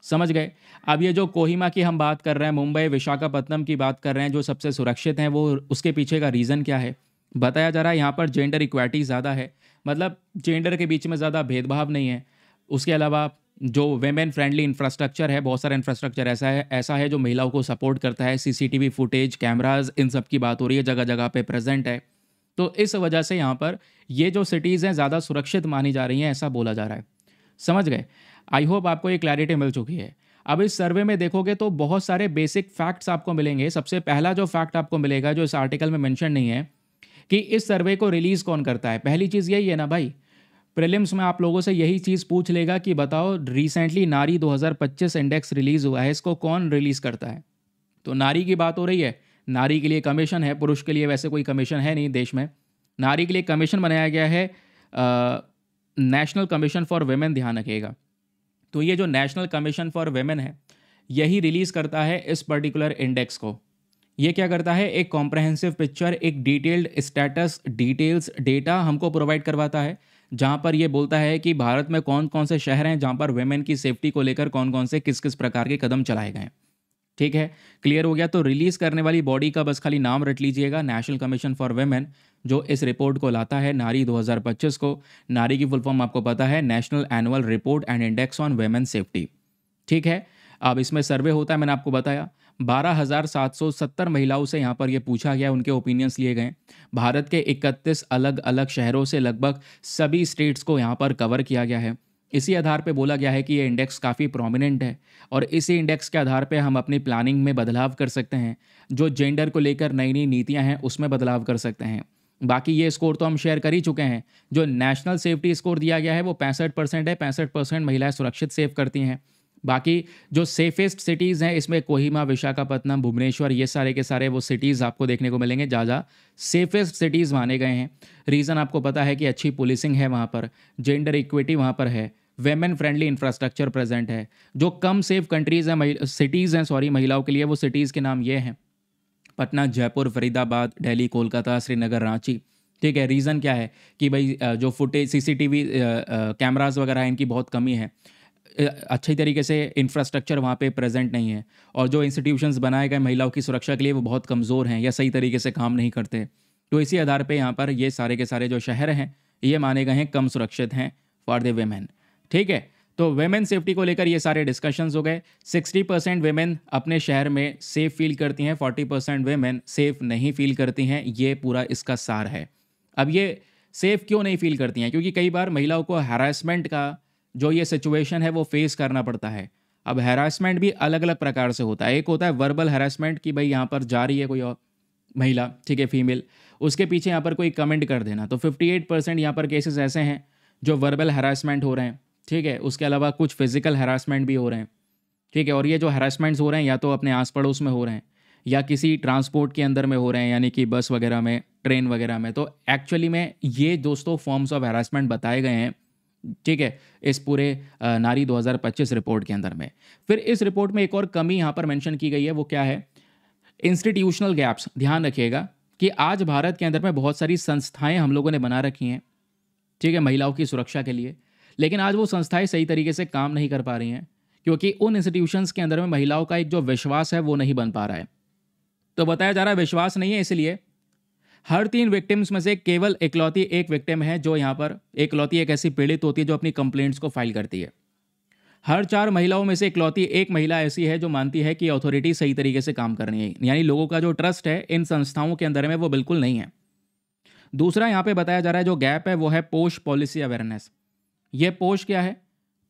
समझ गए। अब ये जो कोहिमा की हम बात कर रहे हैं, मुंबई, विशाखापत्तनम की बात कर रहे हैं जो सबसे सुरक्षित हैं, वो उसके पीछे का रीज़न क्या है? बताया जा रहा है यहाँ पर जेंडर इक्वालिटी ज़्यादा है, मतलब जेंडर के बीच में ज़्यादा भेदभाव नहीं है। उसके अलावा जो वेमेन फ्रेंडली इंफ्रास्ट्रक्चर है, बहुत सारा इंफ्रास्ट्रक्चर ऐसा है जो महिलाओं को सपोर्ट करता है। सीसीटीवी फुटेज, कैमराज, इन सब की बात हो रही है, जगह जगह पे प्रेजेंट है। तो इस वजह से यहाँ पर ये जो सिटीज़ हैं ज़्यादा सुरक्षित मानी जा रही हैं, ऐसा बोला जा रहा है। समझ गए। आई होप आपको ये क्लैरिटी मिल चुकी है। अब इस सर्वे में देखोगे तो बहुत सारे बेसिक फैक्ट्स आपको मिलेंगे। सबसे पहला जो फैक्ट आपको मिलेगा, जो इस आर्टिकल में मेंशन नहीं है, कि इस सर्वे को रिलीज़ कौन करता है। पहली चीज़ यही है ना भाई, प्रीलिम्स में आप लोगों से यही चीज़ पूछ लेगा कि बताओ रिसेंटली नारी 2025 इंडेक्स रिलीज़ हुआ है, इसको कौन रिलीज़ करता है। तो नारी की बात हो रही है, नारी के लिए कमीशन है, पुरुष के लिए वैसे कोई कमीशन है नहीं देश में। नारी के लिए कमीशन बनाया गया है, नेशनल कमीशन फॉर वेमेन, ध्यान रखिएगा। तो ये जो नेशनल कमीशन फॉर वेमेन है, यही रिलीज़ करता है इस पर्टिकुलर इंडेक्स को। ये क्या करता है, एक कॉम्प्रहेंसिव पिक्चर, एक डिटेल्ड स्टेटस डिटेल्स डेटा हमको प्रोवाइड करवाता है, जहाँ पर ये बोलता है कि भारत में कौन कौन से शहर हैं जहाँ पर वेमेन की सेफ्टी को लेकर कौन कौन से किस किस प्रकार के कदम चलाए गए हैं। ठीक है, क्लियर हो गया। तो रिलीज़ करने वाली बॉडी का बस खाली नाम रट लीजिएगा, नेशनल कमीशन फॉर वेमेन, जो इस रिपोर्ट को लाता है नारी 2025 को। नारी की फुल फॉर्म आपको पता है, national annual report and index on women safety. ठीक है, अब इसमें सर्वे होता है, मैंने आपको बताया 12,770 महिलाओं से यहाँ पर ये पूछा गया, उनके ओपिनियंस लिए गए। भारत के 31 अलग अलग शहरों से लगभग सभी स्टेट्स को यहाँ पर कवर किया गया है। इसी आधार पे बोला गया है कि ये इंडेक्स काफ़ी प्रोमिनेंट है, और इसी इंडेक्स के आधार पे हम अपनी प्लानिंग में बदलाव कर सकते हैं। जो जेंडर को लेकर नई नई नीतियाँ हैं उसमें बदलाव कर सकते हैं। बाकी ये स्कोर तो हम शेयर कर ही चुके हैं। जो नेशनल सेफ्टी स्कोर दिया गया है वो 65% है, 65% महिलाएं सुरक्षित सेफ करती हैं। बाकी जो सेफेस्ट सिटीज़ हैं, इसमें कोहिमा, विशाखापत्तनम, भुवनेश्वर, ये सारे के सारे वो सिटीज़ आपको देखने को मिलेंगे जहाँ सेफेस्ट सिटीज़ माने गए हैं। रीज़न आपको पता है कि अच्छी पुलिसिंग है वहाँ पर, जेंडर इक्विटी वहाँ पर है, वेमेन फ्रेंडली इंफ्रास्ट्रक्चर प्रेजेंट है। जो कम सेफ कंट्रीज़ हैं, सिटीज़ हैं सॉरी, महिलाओं के लिए, वो सिटीज़ के नाम ये हैं: पटना, जयपुर, फरीदाबाद, दिल्ली, कोलकाता, श्रीनगर, रांची। ठीक है, रीज़न क्या है कि भाई जो फुटेज सीसीटीवी कैमरास वगैरह हैं, इनकी बहुत कमी है। अच्छी तरीके से इंफ्रास्ट्रक्चर वहाँ पे प्रेजेंट नहीं है, और जो इंस्टीट्यूशंस बनाए गए महिलाओं की सुरक्षा के लिए वो बहुत कमज़ोर हैं या सही तरीके से काम नहीं करते। तो इसी आधार पे यहाँ पर ये सारे के सारे जो शहर हैं ये माने गए हैं कम सुरक्षित हैं फॉर द वेमेन। ठीक है, तो वेमेन सेफ्टी को लेकर ये सारे डिस्कशंस हो गए। 60% वेमेन अपने शहर में सेफ फील करती हैं, 40% वेमेन सेफ नहीं फील करती हैं। ये पूरा इसका सार है। अब ये सेफ क्यों नहीं फील करती हैं? क्योंकि कई बार महिलाओं को हैरासमेंट का जो ये सिचुएशन है वो फेस करना पड़ता है। अब हैरासमेंट भी अलग अलग प्रकार से होता है। एक होता है वर्बल हैरासमेंट, कि भाई यहाँ पर जा रही है कोई और महिला, ठीक है, फीमेल, उसके पीछे यहाँ पर कोई कमेंट कर देना। तो 58% यहाँ पर केसेस ऐसे हैं जो वर्बल हैरासमेंट हो रहे हैं। ठीक है, उसके अलावा कुछ फिजिकल हैरासमेंट भी हो रहे हैं। ठीक है, और ये जो हैरासमेंट्स हो रहे हैं या तो अपने आस पड़ोस में हो रहे हैं या किसी ट्रांसपोर्ट के अंदर में हो रहे हैं, यानी कि बस वगैरह में, ट्रेन वगैरह में। तो एक्चुअली में ये दोस्तों फॉर्म्स ऑफ हैरासमेंट बताए गए हैं। ठीक है, इस पूरे नारी 2025 रिपोर्ट के अंदर में। फिर इस रिपोर्ट में एक और कमी यहाँ पर मेंशन की गई है, वो क्या है? Institutional gaps. ध्यान रखिएगा कि आज भारत के अंदर में बहुत सारी संस्थाएं हम लोगों ने बना रखी हैं, ठीक है, महिलाओं की सुरक्षा के लिए, लेकिन आज वो संस्थाएं सही तरीके से काम नहीं कर पा रही हैं, क्योंकि उन इंस्टीट्यूशंस के अंदर में महिलाओं का एक जो विश्वास है वो नहीं बन पा रहा है। तो बताया जा रहा है विश्वास नहीं है, इसलिए हर 3 विक्टिम्स में से केवल इकलौती एक विक्टिम है जो यहाँ पर, इकलौती एक ऐसी पीड़ित होती है जो अपनी कंप्लेंट्स को फाइल करती है। हर 4 महिलाओं में से इकलौती एक महिला ऐसी है जो मानती है कि अथॉरिटी सही तरीके से काम कर रही है, यानी लोगों का जो ट्रस्ट है इन संस्थाओं के अंदर में वो बिल्कुल नहीं है। दूसरा यहाँ पे बताया जा रहा है जो गैप है वो है पोश पॉलिसी अवेयरनेस। ये पोश क्या है?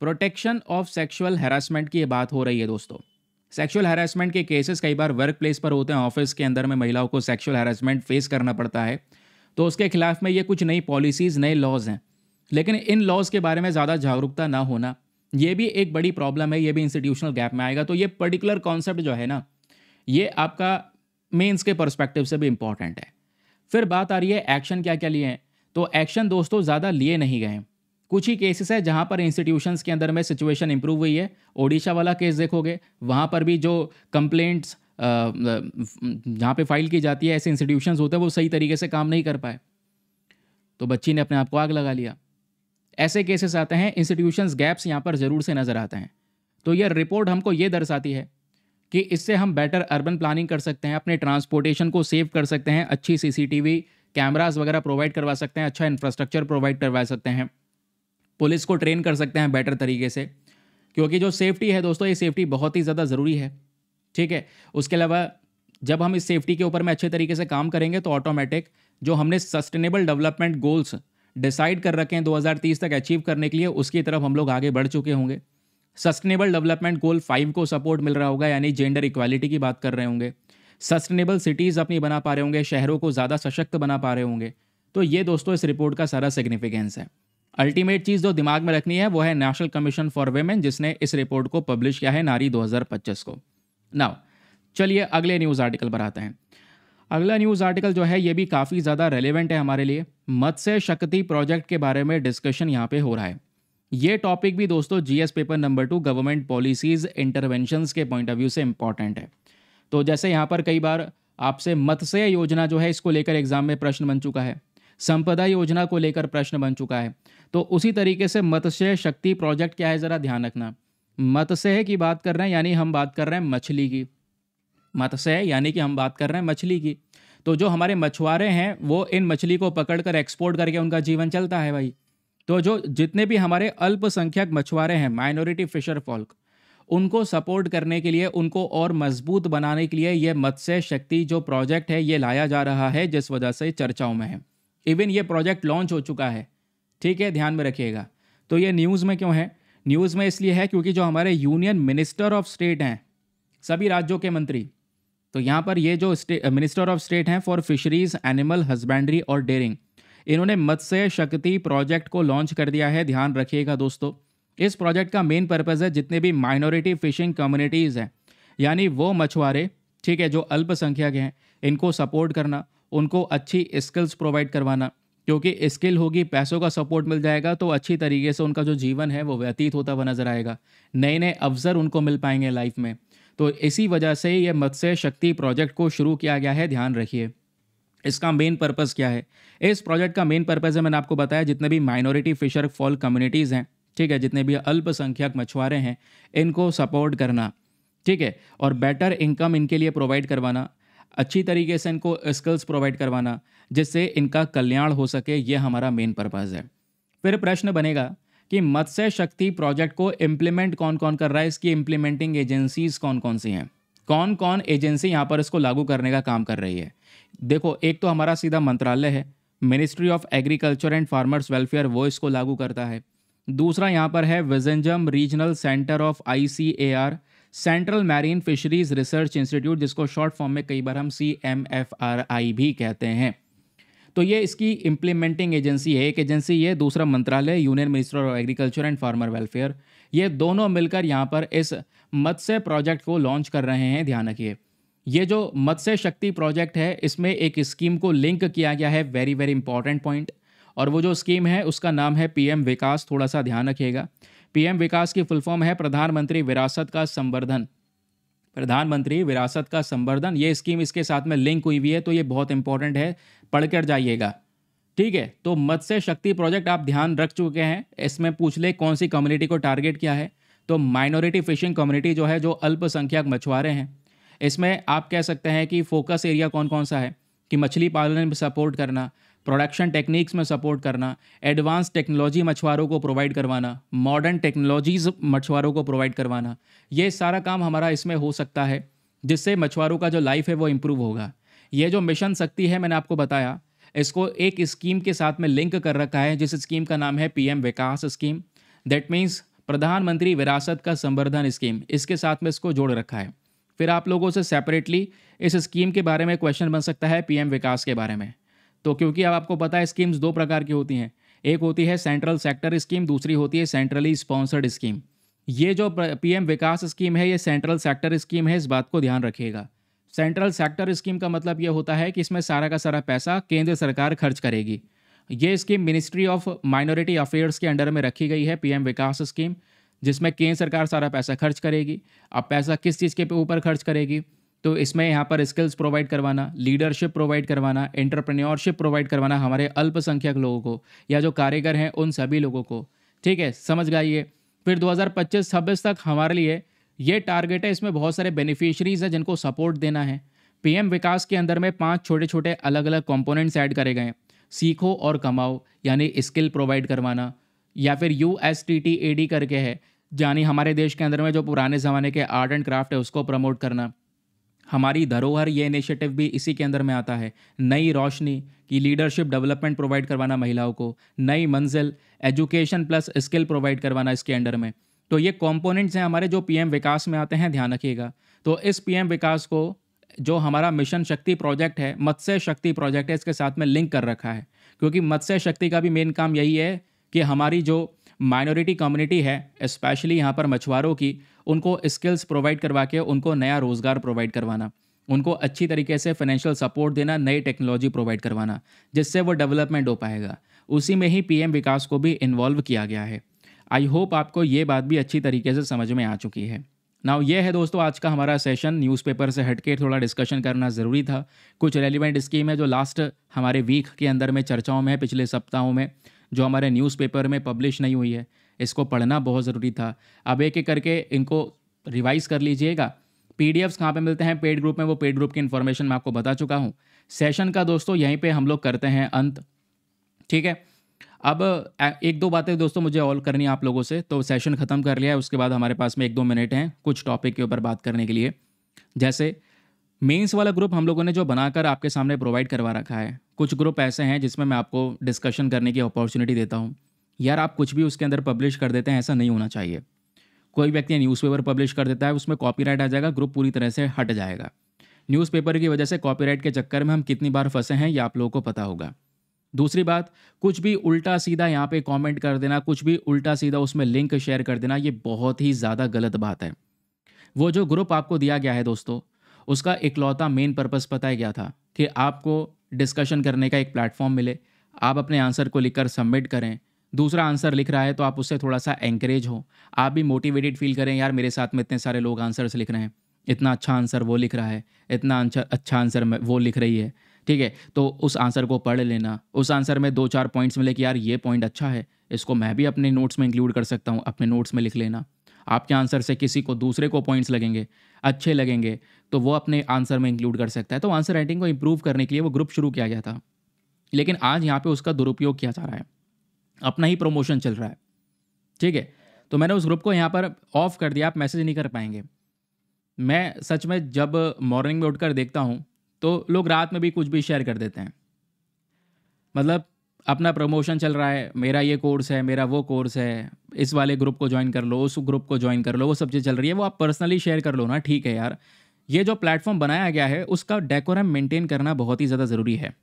प्रोटेक्शन ऑफ सेक्सुअल हैरेसमेंट की ये बात हो रही है दोस्तों। सेक्सुअल हैरेसमेंट के केसेस कई बार वर्क प्लेस पर होते हैं, ऑफिस के अंदर में महिलाओं को सेक्सुअल हैरेसमेंट फेस करना पड़ता है, तो उसके खिलाफ में ये कुछ नई पॉलिसीज़ नए लॉज हैं, लेकिन इन लॉज के बारे में ज़्यादा जागरूकता ना होना ये भी एक बड़ी प्रॉब्लम है, ये भी इंस्टीट्यूशनल गैप में आएगा। तो ये पर्टिकुलर कॉन्सेप्ट जो है ना, ये आपका मेंस के पर्सपेक्टिव से भी इंपॉर्टेंट है। फिर बात आ रही है एक्शन क्या क्या लिए हैं। तो एक्शन दोस्तों ज़्यादा लिए नहीं गए हैं, कुछ ही केसेस है जहाँ पर इंस्टीट्यूशंस के अंदर में सिचुएशन इंप्रूव हुई है। ओडिशा वाला केस देखोगे, वहाँ पर भी जो कंप्लेंट्स जहाँ पे फाइल की जाती है, ऐसे इंस्टीट्यूशंस होते हैं वो सही तरीके से काम नहीं कर पाए, तो बच्ची ने अपने आप को आग लगा लिया। ऐसे केसेस आते हैं, इंस्टीट्यूशंस गैप्स यहाँ पर ज़रूर से नज़र आते हैं। तो यह रिपोर्ट हमको ये दर्शाती है कि इससे हम बेटर अर्बन प्लानिंग कर सकते हैं, अपने ट्रांसपोर्टेशन को सेव कर सकते हैं, अच्छी सीसीटीवी कैमरास वगैरह प्रोवाइड करवा सकते हैं, अच्छा इंफ्रास्ट्रक्चर प्रोवाइड करवा सकते हैं, पुलिस को ट्रेन कर सकते हैं बेटर तरीके से, क्योंकि जो सेफ्टी है दोस्तों, ये सेफ्टी बहुत ही ज़्यादा ज़रूरी है। ठीक है, उसके अलावा जब हम इस सेफ्टी के ऊपर में अच्छे तरीके से काम करेंगे तो ऑटोमेटिक जो हमने सस्टेनेबल डेवलपमेंट गोल्स डिसाइड कर रखे हैं 2030 तक अचीव करने के लिए, उसकी तरफ हम लोग आगे बढ़ चुके होंगे। सस्टेनेबल डेवलपमेंट गोल 5 को सपोर्ट मिल रहा होगा, यानी जेंडर इक्वालिटी की बात कर रहे होंगे, सस्टेनेबल सिटीज़ अपनी बना पा रहे होंगे, शहरों को ज़्यादा सशक्त बना पा रहे होंगे। तो ये दोस्तों इस रिपोर्ट का सारा सिग्निफिकेंस है। अल्टीमेट चीज़ जो दिमाग में रखनी है वो है नेशनल कमीशन फॉर वेमेन, जिसने इस रिपोर्ट को पब्लिश किया है नारी 2025 को। नाउ चलिए अगले न्यूज़ आर्टिकल पर आते हैं। अगला न्यूज़ आर्टिकल जो है ये भी काफ़ी ज़्यादा रेलेवेंट है हमारे लिए। मत्स्य शक्ति प्रोजेक्ट के बारे में डिस्कशन यहाँ पे हो रहा है। ये टॉपिक भी दोस्तों GS paper number 2 government policies interventions के पॉइंट ऑफ व्यू से इंपॉर्टेंट है। तो जैसे यहाँ पर कई बार आपसे मत्स्य योजना जो है इसको लेकर एग्जाम में प्रश्न बन चुका है, संपदा योजना को लेकर प्रश्न बन चुका है, तो उसी तरीके से मत्स्य शक्ति प्रोजेक्ट क्या है ज़रा ध्यान रखना। मत्स्य की बात कर रहे हैं, यानी हम बात कर रहे हैं मछली की। मत्स्य यानी कि हम बात कर रहे हैं मछली की। तो जो हमारे मछुआरे हैं वो इन मछली को पकड़कर एक्सपोर्ट करके उनका जीवन चलता है भाई। तो जो जितने भी हमारे अल्पसंख्यक मछुआरे हैं, माइनॉरिटी फिशर फॉल्क, उनको सपोर्ट करने के लिए, उनको और मजबूत बनाने के लिए ये मत्स्य शक्ति जो प्रोजेक्ट है ये लाया जा रहा है, जिस वजह से चर्चाओं में है। इवन ये प्रोजेक्ट लॉन्च हो चुका है, ठीक है, ध्यान में रखिएगा। तो ये न्यूज़ में क्यों है? न्यूज़ में इसलिए है क्योंकि जो हमारे यूनियन मिनिस्टर ऑफ स्टेट हैं, सभी राज्यों के मंत्री, तो यहाँ पर ये जो मिनिस्टर ऑफ स्टेट हैं फॉर फिशरीज, एनिमल हस्बेंड्री और डेयरिंग, इन्होंने मत्स्य शक्ति प्रोजेक्ट को लॉन्च कर दिया है। ध्यान रखिएगा दोस्तों, इस प्रोजेक्ट का मेन पर्पज़ है जितने भी माइनॉरिटी फिशिंग कम्युनिटीज़ हैं, यानी वो मछुआरे, ठीक है, जो अल्पसंख्यक हैं, इनको सपोर्ट करना, उनको अच्छी स्किल्स प्रोवाइड करवाना, क्योंकि स्किल होगी, पैसों का सपोर्ट मिल जाएगा, तो अच्छी तरीके से उनका जो जीवन है वो व्यतीत होता हुआ नजर आएगा, नए नए अवसर उनको मिल पाएंगे लाइफ में। तो इसी वजह से ये मत्स्य शक्ति प्रोजेक्ट को शुरू किया गया है। ध्यान रखिए इसका मेन पर्पज़ क्या है। इस प्रोजेक्ट का मेन पर्पज़ है, मैंने आपको बताया, जितने भी माइनॉरिटी फिशर फॉल कम्युनिटीज़ हैं, ठीक है, जितने भी अल्पसंख्यक मछुआरे हैं, इनको सपोर्ट करना, ठीक है, और बेटर इनकम इनके लिए प्रोवाइड करवाना, अच्छी तरीके से इनको स्किल्स प्रोवाइड करवाना, जिससे इनका कल्याण हो सके, ये हमारा मेन पर्पज़ है। फिर प्रश्न बनेगा कि मत्स्य शक्ति प्रोजेक्ट को इम्प्लीमेंट कौन कौन कर रहा है, इसकी इम्प्लीमेंटिंग एजेंसीज कौन कौन सी हैं, कौन कौन एजेंसी यहाँ पर इसको लागू करने का काम कर रही है। देखो, एक तो हमारा सीधा मंत्रालय है, ministry of agriculture and farmers welfare, वो इसको लागू करता है। दूसरा यहाँ पर है Vizhinjam regional centre of ICAR, central marine fisheries research institute, जिसको शॉर्ट फॉर्म में कई बार हम CMFRI भी कहते हैं। तो ये इसकी इम्प्लीमेंटिंग एजेंसी है, एक एजेंसी ये, दूसरा मंत्रालय union minister of agriculture and farmer welfare, ये दोनों मिलकर यहाँ पर इस मत्स्य प्रोजेक्ट को लॉन्च कर रहे हैं। ध्यान रखिए, ये जो मत्स्य शक्ति प्रोजेक्ट है इसमें एक स्कीम को लिंक किया गया है, वेरी वेरी इंपॉर्टेंट पॉइंट, और वो जो स्कीम है उसका नाम है PM विकास। थोड़ा सा ध्यान रखिएगा, PM विकास की फुल फॉर्म है प्रधानमंत्री विरासत का संवर्धन। प्रधानमंत्री विरासत का संवर्धन, ये स्कीम इसके साथ में लिंक हुई हुई है, तो ये बहुत इंपॉर्टेंट है, पढ़ कर जाइएगा, ठीक है। तो मत्स्य शक्ति प्रोजेक्ट आप ध्यान रख चुके हैं, इसमें पूछ ले कौन सी कम्युनिटी को टारगेट किया है, तो माइनॉरिटी फिशिंग कम्युनिटी जो है, जो अल्पसंख्यक मछुआरे हैं, इसमें आप कह सकते हैं कि फोकस एरिया कौन कौन सा है कि मछली पालन में सपोर्ट करना, प्रोडक्शन टेक्निक्स में सपोर्ट करना, एडवांस टेक्नोलॉजी मछुआरों को प्रोवाइड करवाना, मॉडर्न टेक्नोलॉजीज मछुआरों को प्रोवाइड करवाना, ये सारा काम हमारा इसमें हो सकता है, जिससे मछुआरों का जो लाइफ है वो इम्प्रूव होगा। ये जो मिशन शक्ति है मैंने आपको बताया, इसको एक स्कीम के साथ में लिंक कर रखा है, जिस स्कीम का नाम है PM Vikas scheme. That means प्रधानमंत्री विरासत का संवर्धन स्कीम, इसके साथ में इसको जोड़ रखा है। फिर आप लोगों से सेपरेटली इस स्कीम के बारे में क्वेश्चन बन सकता है पीएम विकास के बारे में। तो क्योंकि अब आपको पता है स्कीम्स दो प्रकार की होती हैं, एक होती है सेंट्रल सेक्टर स्कीम, दूसरी होती है सेंट्रली स्पॉन्सर्ड स्कीम। ये जो पीएम विकास स्कीम है ये सेंट्रल सेक्टर स्कीम है, इस बात को ध्यान रखिएगा। सेंट्रल सेक्टर स्कीम का मतलब ये होता है कि इसमें सारा का सारा पैसा केंद्र सरकार खर्च करेगी। ये scheme ministry of minority affairs के अंडर में रखी गई है, पीएम विकास स्कीम, जिसमें केंद्र सरकार सारा पैसा खर्च करेगी। अब पैसा किस चीज़ के ऊपर खर्च करेगी, तो इसमें यहाँ पर स्किल्स प्रोवाइड करवाना, लीडरशिप प्रोवाइड करवाना, एंटरप्रेन्योरशिप प्रोवाइड करवाना हमारे अल्पसंख्यक लोगों को, या जो कारीगर हैं उन सभी लोगों को। ठीक है, समझ गए ये। फिर 2025-26 तक हमारे लिए ये टारगेट है, इसमें बहुत सारे बेनिफिशरीज हैं जिनको सपोर्ट देना है। पीएम विकास के अंदर में 5 छोटे छोटे अलग अलग कंपोनेंट्स ऐड करे गए हैं। सीखो और कमाओ यानी स्किल प्रोवाइड करवाना, या फिर USTTAD करके है, यानी हमारे देश के अंदर में जो पुराने ज़माने के आर्ट एंड क्राफ्ट है उसको प्रमोट करना। हमारी धरोहर ये इनिशिएटिव भी इसी के अंदर में आता है। नई रोशनी की लीडरशिप डेवलपमेंट प्रोवाइड करवाना महिलाओं को, नई मंजिल एजुकेशन प्लस स्किल प्रोवाइड करवाना इसके अंडर में। तो ये कंपोनेंट्स हैं हमारे जो पीएम विकास में आते हैं, ध्यान रखिएगा। तो इस पीएम विकास को जो हमारा मिशन शक्ति प्रोजेक्ट है, मत्स्य शक्ति प्रोजेक्ट है, इसके साथ में लिंक कर रखा है, क्योंकि मत्स्य शक्ति का भी मेन काम यही है कि हमारी जो माइनॉरिटी कम्युनिटी है, स्पेशली यहाँ पर मछुआरों की, उनको स्किल्स प्रोवाइड करवा के उनको नया रोज़गार प्रोवाइड करवाना, उनको अच्छी तरीके से फाइनेंशियल सपोर्ट देना, नई टेक्नोलॉजी प्रोवाइड करवाना, जिससे वो डेवलपमेंट हो पाएगा। उसी में ही पीएम विकास को भी इन्वॉल्व किया गया है। आई होप आपको ये बात भी अच्छी तरीके से समझ में आ चुकी है। नाउ ये है दोस्तों आज का हमारा सेशन। न्यूज़पेपर से हटके थोड़ा डिस्कशन करना ज़रूरी था। कुछ रेलिवेंट स्कीम है जो लास्ट हमारे वीक के अंदर में चर्चाओं में है, पिछले सप्ताहों में, जो हमारे न्यूज़पेपर में पब्लिश नहीं हुई है, इसको पढ़ना बहुत ज़रूरी था। अब एक एक करके इनको रिवाइज़ कर लीजिएगा। पीडीएफ्स कहाँ पे मिलते हैं पेड ग्रुप में, वो पेड ग्रुप की इन्फॉर्मेशन मैं आपको बता चुका हूँ। सेशन का दोस्तों यहीं पे हम लोग करते हैं अंत। ठीक है, अब एक दो बातें दोस्तों मुझे और करनी है आप लोगों से। तो सेशन ख़त्म कर लिया है, उसके बाद हमारे पास में 1-2 मिनट हैं कुछ टॉपिक के ऊपर बात करने के लिए। जैसे मेंस वाला ग्रुप हम लोगों ने जो बनाकर आपके सामने प्रोवाइड करवा रखा है, कुछ ग्रुप ऐसे हैं जिसमें मैं आपको डिस्कशन करने की अपॉर्चुनिटी देता हूँ। यार आप कुछ भी उसके अंदर पब्लिश कर देते हैं, ऐसा नहीं होना चाहिए। कोई व्यक्ति न्यूज़पेपर पब्लिश कर देता है, उसमें कॉपीराइट आ जाएगा, ग्रुप पूरी तरह से हट जाएगा। न्यूज़पेपर की वजह से कॉपीराइट के चक्कर में हम कितनी बार फंसे हैं ये आप लोगों को पता होगा। दूसरी बात, कुछ भी उल्टा सीधा यहाँ पे कमेंट कर देना, कुछ भी उल्टा सीधा उसमें लिंक शेयर कर देना, ये बहुत ही ज़्यादा गलत बात है। वो जो ग्रुप आपको दिया गया है दोस्तों, उसका इकलौता मेन पर्पस पता है क्या था, कि आपको डिस्कशन करने का एक प्लेटफॉर्म मिले, आप अपने आंसर को लिखकर सबमिट करें। दूसरा आंसर लिख रहा है तो आप उससे थोड़ा सा एंकरेज हो, आप भी मोटिवेटेड फील करें, यार मेरे साथ में इतने सारे लोग आंसर्स लिख रहे हैं, इतना अच्छा आंसर वो लिख रहा है, इतना अच्छा आंसर वो लिख रही है। ठीक है, तो उस आंसर को पढ़ लेना, उस आंसर में 2-4 पॉइंट्स मिले कि यार ये पॉइंट अच्छा है, इसको मैं भी अपने नोट्स में इंक्लूड कर सकता हूँ, अपने नोट्स में लिख लेना। आपके आंसर से किसी को दूसरे को पॉइंट्स लगेंगे, अच्छे लगेंगे, तो वो अपने आंसर में इंक्लूड कर सकता है। तो आंसर राइटिंग को इंप्रूव करने के लिए वो ग्रुप शुरू किया गया था, लेकिन आज यहाँ पे उसका दुरुपयोग किया जा रहा है, अपना ही प्रमोशन चल रहा है। ठीक है, तो मैंने उस ग्रुप को यहाँ पर ऑफ कर दिया, आप मैसेज नहीं कर पाएंगे। मैं सच में जब मॉर्निंग में उठकर देखता हूँ तो लोग रात में भी कुछ भी शेयर कर देते हैं, मतलब अपना प्रमोशन चल रहा है, मेरा ये कोर्स है, मेरा वो कोर्स है, इस वाले ग्रुप को ज्वाइन कर लो, उस ग्रुप को ज्वाइन कर लो, वो सब चीज़ चल रही है, वो आप पर्सनली शेयर कर लो ना। ठीक है यार, ये जो प्लेटफॉर्म बनाया गया है उसका डेकोरम मेंटेन करना बहुत ही ज़्यादा ज़रूरी है।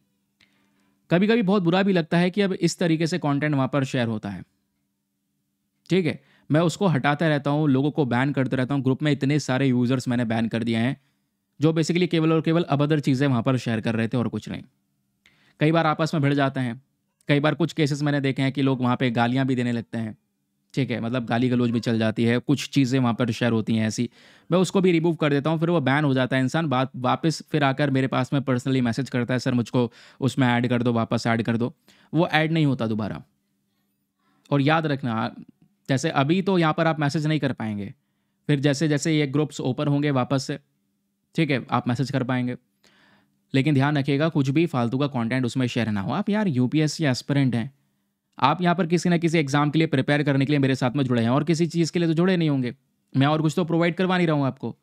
कभी कभी बहुत बुरा भी लगता है कि अब इस तरीके से कंटेंट वहाँ पर शेयर होता है। ठीक है, मैं उसको हटाता रहता हूँ, लोगों को बैन करते रहता हूँ। ग्रुप में इतने सारे यूज़र्स मैंने बैन कर दिए हैं जो बेसिकली केवल और केवल अभद्र चीज़ें वहाँ पर शेयर कर रहे थे और कुछ नहीं। कई बार आपस में भिड़ जाते हैं, कई बार कुछ केसेस मैंने देखे हैं कि लोग वहाँ पे गालियाँ भी देने लगते हैं। ठीक है, मतलब गाली गलौज भी चल जाती है, कुछ चीज़ें वहाँ पर शेयर होती हैं ऐसी, मैं उसको भी रिमूव कर देता हूँ। फिर वो बैन हो जाता है, इंसान बात वापस फिर आकर मेरे पास में पर्सनली मैसेज करता है, सर मुझको उसमें ऐड कर दो, वापस ऐड कर दो। वो ऐड नहीं होता दोबारा। और याद रखना, जैसे अभी तो यहाँ पर आप मैसेज नहीं कर पाएंगे, फिर जैसे जैसे ये ग्रुप्स ओपन होंगे वापस से, ठीक है, आप मैसेज कर पाएंगे। लेकिन ध्यान रखिएगा कुछ भी फालतू का कंटेंट उसमें शेयर ना हो। आप यार यूपीएससी एस्पिरेंट हैं, आप यहाँ पर किसी ना किसी एग्जाम के लिए प्रिपेयर करने के लिए मेरे साथ में जुड़े हैं और किसी चीज़ के लिए तो जुड़े नहीं होंगे। मैं और कुछ तो प्रोवाइड करवा नहीं रहा हूँ आपको।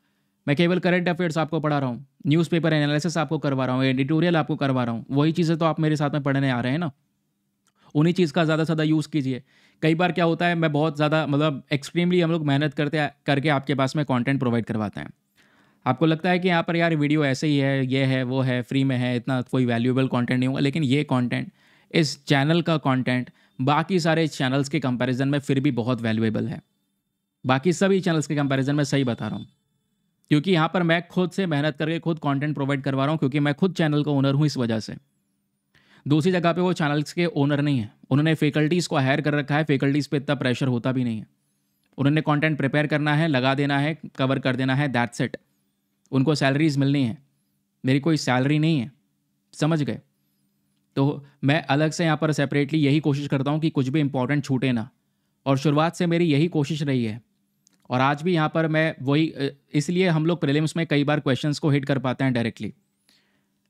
मैं केवल करंट अफेयर्स आपको पढ़ा रहा हूँ, न्यूज़पेपर एनालिसिस आपको करवा रहा हूँ, एडिटोरियल आपको करवा रहा हूँ। वही चीज़ें तो आप मेरे साथ में पढ़ने आ रहे हैं ना, उन्हीं चीज़ का ज़्यादा से ज़्यादा यूज़ कीजिए। कई बार क्या होता है, मैं बहुत ज़्यादा मतलब एक्सट्रीमली हम लोग मेहनत करके आपके पास में कंटेंट प्रोवाइड करवाते हैं। आपको लगता है कि यहाँ पर यार वीडियो ऐसे ही है, ये है, वो है, फ्री में है, इतना कोई वैल्यूएबल कंटेंट नहीं होगा। लेकिन ये कंटेंट, इस चैनल का कंटेंट बाकी सारे चैनल्स के कंपैरिजन में फिर भी बहुत वैल्यूएबल है। बाकी सभी चैनल्स के कंपैरिजन में सही बता रहा हूँ, क्योंकि यहाँ पर मैं खुद से मेहनत करके खुद कंटेंट प्रोवाइड करवा रहा हूँ, क्योंकि मैं खुद चैनल का ओनर हूँ इस वजह से। दूसरी जगह पे वो चैनल्स के ओनर नहीं है, उन्होंने फैकल्टीज़ को हायर कर रखा है, फैकल्टीज़ पे इतना प्रेशर होता भी नहीं है। उन्होंने कंटेंट प्रिपेयर करना है, लगा देना है, कवर कर देना है, दैट्स इट। उनको सैलरीज मिलनी है, मेरी कोई सैलरी नहीं है, समझ गए? तो मैं अलग से यहाँ पर सेपरेटली यही कोशिश करता हूँ कि कुछ भी इंपॉर्टेंट छूटे ना, और शुरुआत से मेरी यही कोशिश रही है। और आज भी यहाँ पर मैं वही इसलिए हम लोग प्रीलिम्स में कई बार क्वेश्चंस को हिट कर पाते हैं डायरेक्टली।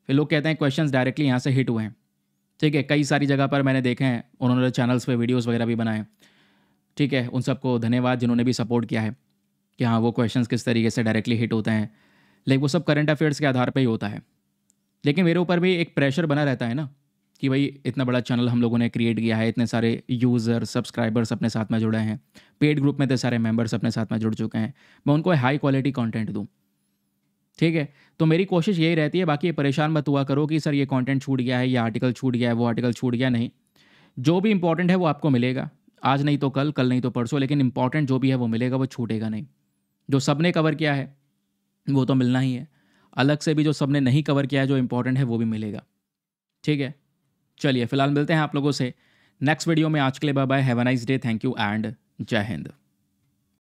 फिर लोग कहते हैं क्वेश्चंस डायरेक्टली यहाँ से हिट हुए हैं, ठीक है। कई सारी जगह पर मैंने देखे हैं, उन्होंने चैनल्स पे वीडियोस वगैरह भी बनाए, ठीक है। उन सबको धन्यवाद जिन्होंने भी सपोर्ट किया है कि हाँ वो क्वेश्चंस किस तरीके से डायरेक्टली हिट होते हैं। लेकिन वो सब करंट अफेयर्स के आधार पर ही होता है। लेकिन मेरे ऊपर भी एक प्रेशर बना रहता है ना कि भाई इतना बड़ा चैनल हम लोगों ने क्रिएट किया है, इतने सारे यूज़र सब्सक्राइबर्स अपने साथ में जुड़े हैं, पेड ग्रुप में इतने सारे मेंबर्स अपने साथ में जुड़ चुके हैं, मैं उनको हाई क्वालिटी कंटेंट दूँ, ठीक है। तो मेरी कोशिश यही रहती है। बाकी ये परेशान मत हुआ करो कि सर ये कंटेंट छूट गया है, ये आर्टिकल छूट गया है, वो आर्टिकल छूट गया। नहीं, जो भी इंपॉर्टेंट है वो आपको मिलेगा, आज नहीं तो कल, कल नहीं तो परसों, लेकिन इंपॉर्टेंट जो भी है वो मिलेगा, वो छूटेगा नहीं। जो सबने कवर किया है वो तो मिलना ही है, अलग से भी जो सबने नहीं कवर किया है जो इंपॉर्टेंट है वो भी मिलेगा, ठीक है। चलिए फिलहाल मिलते हैं आप लोगों से नेक्स्ट वीडियो में। आज के लिए bye bye, have a nice day, thank you and जय हिंद।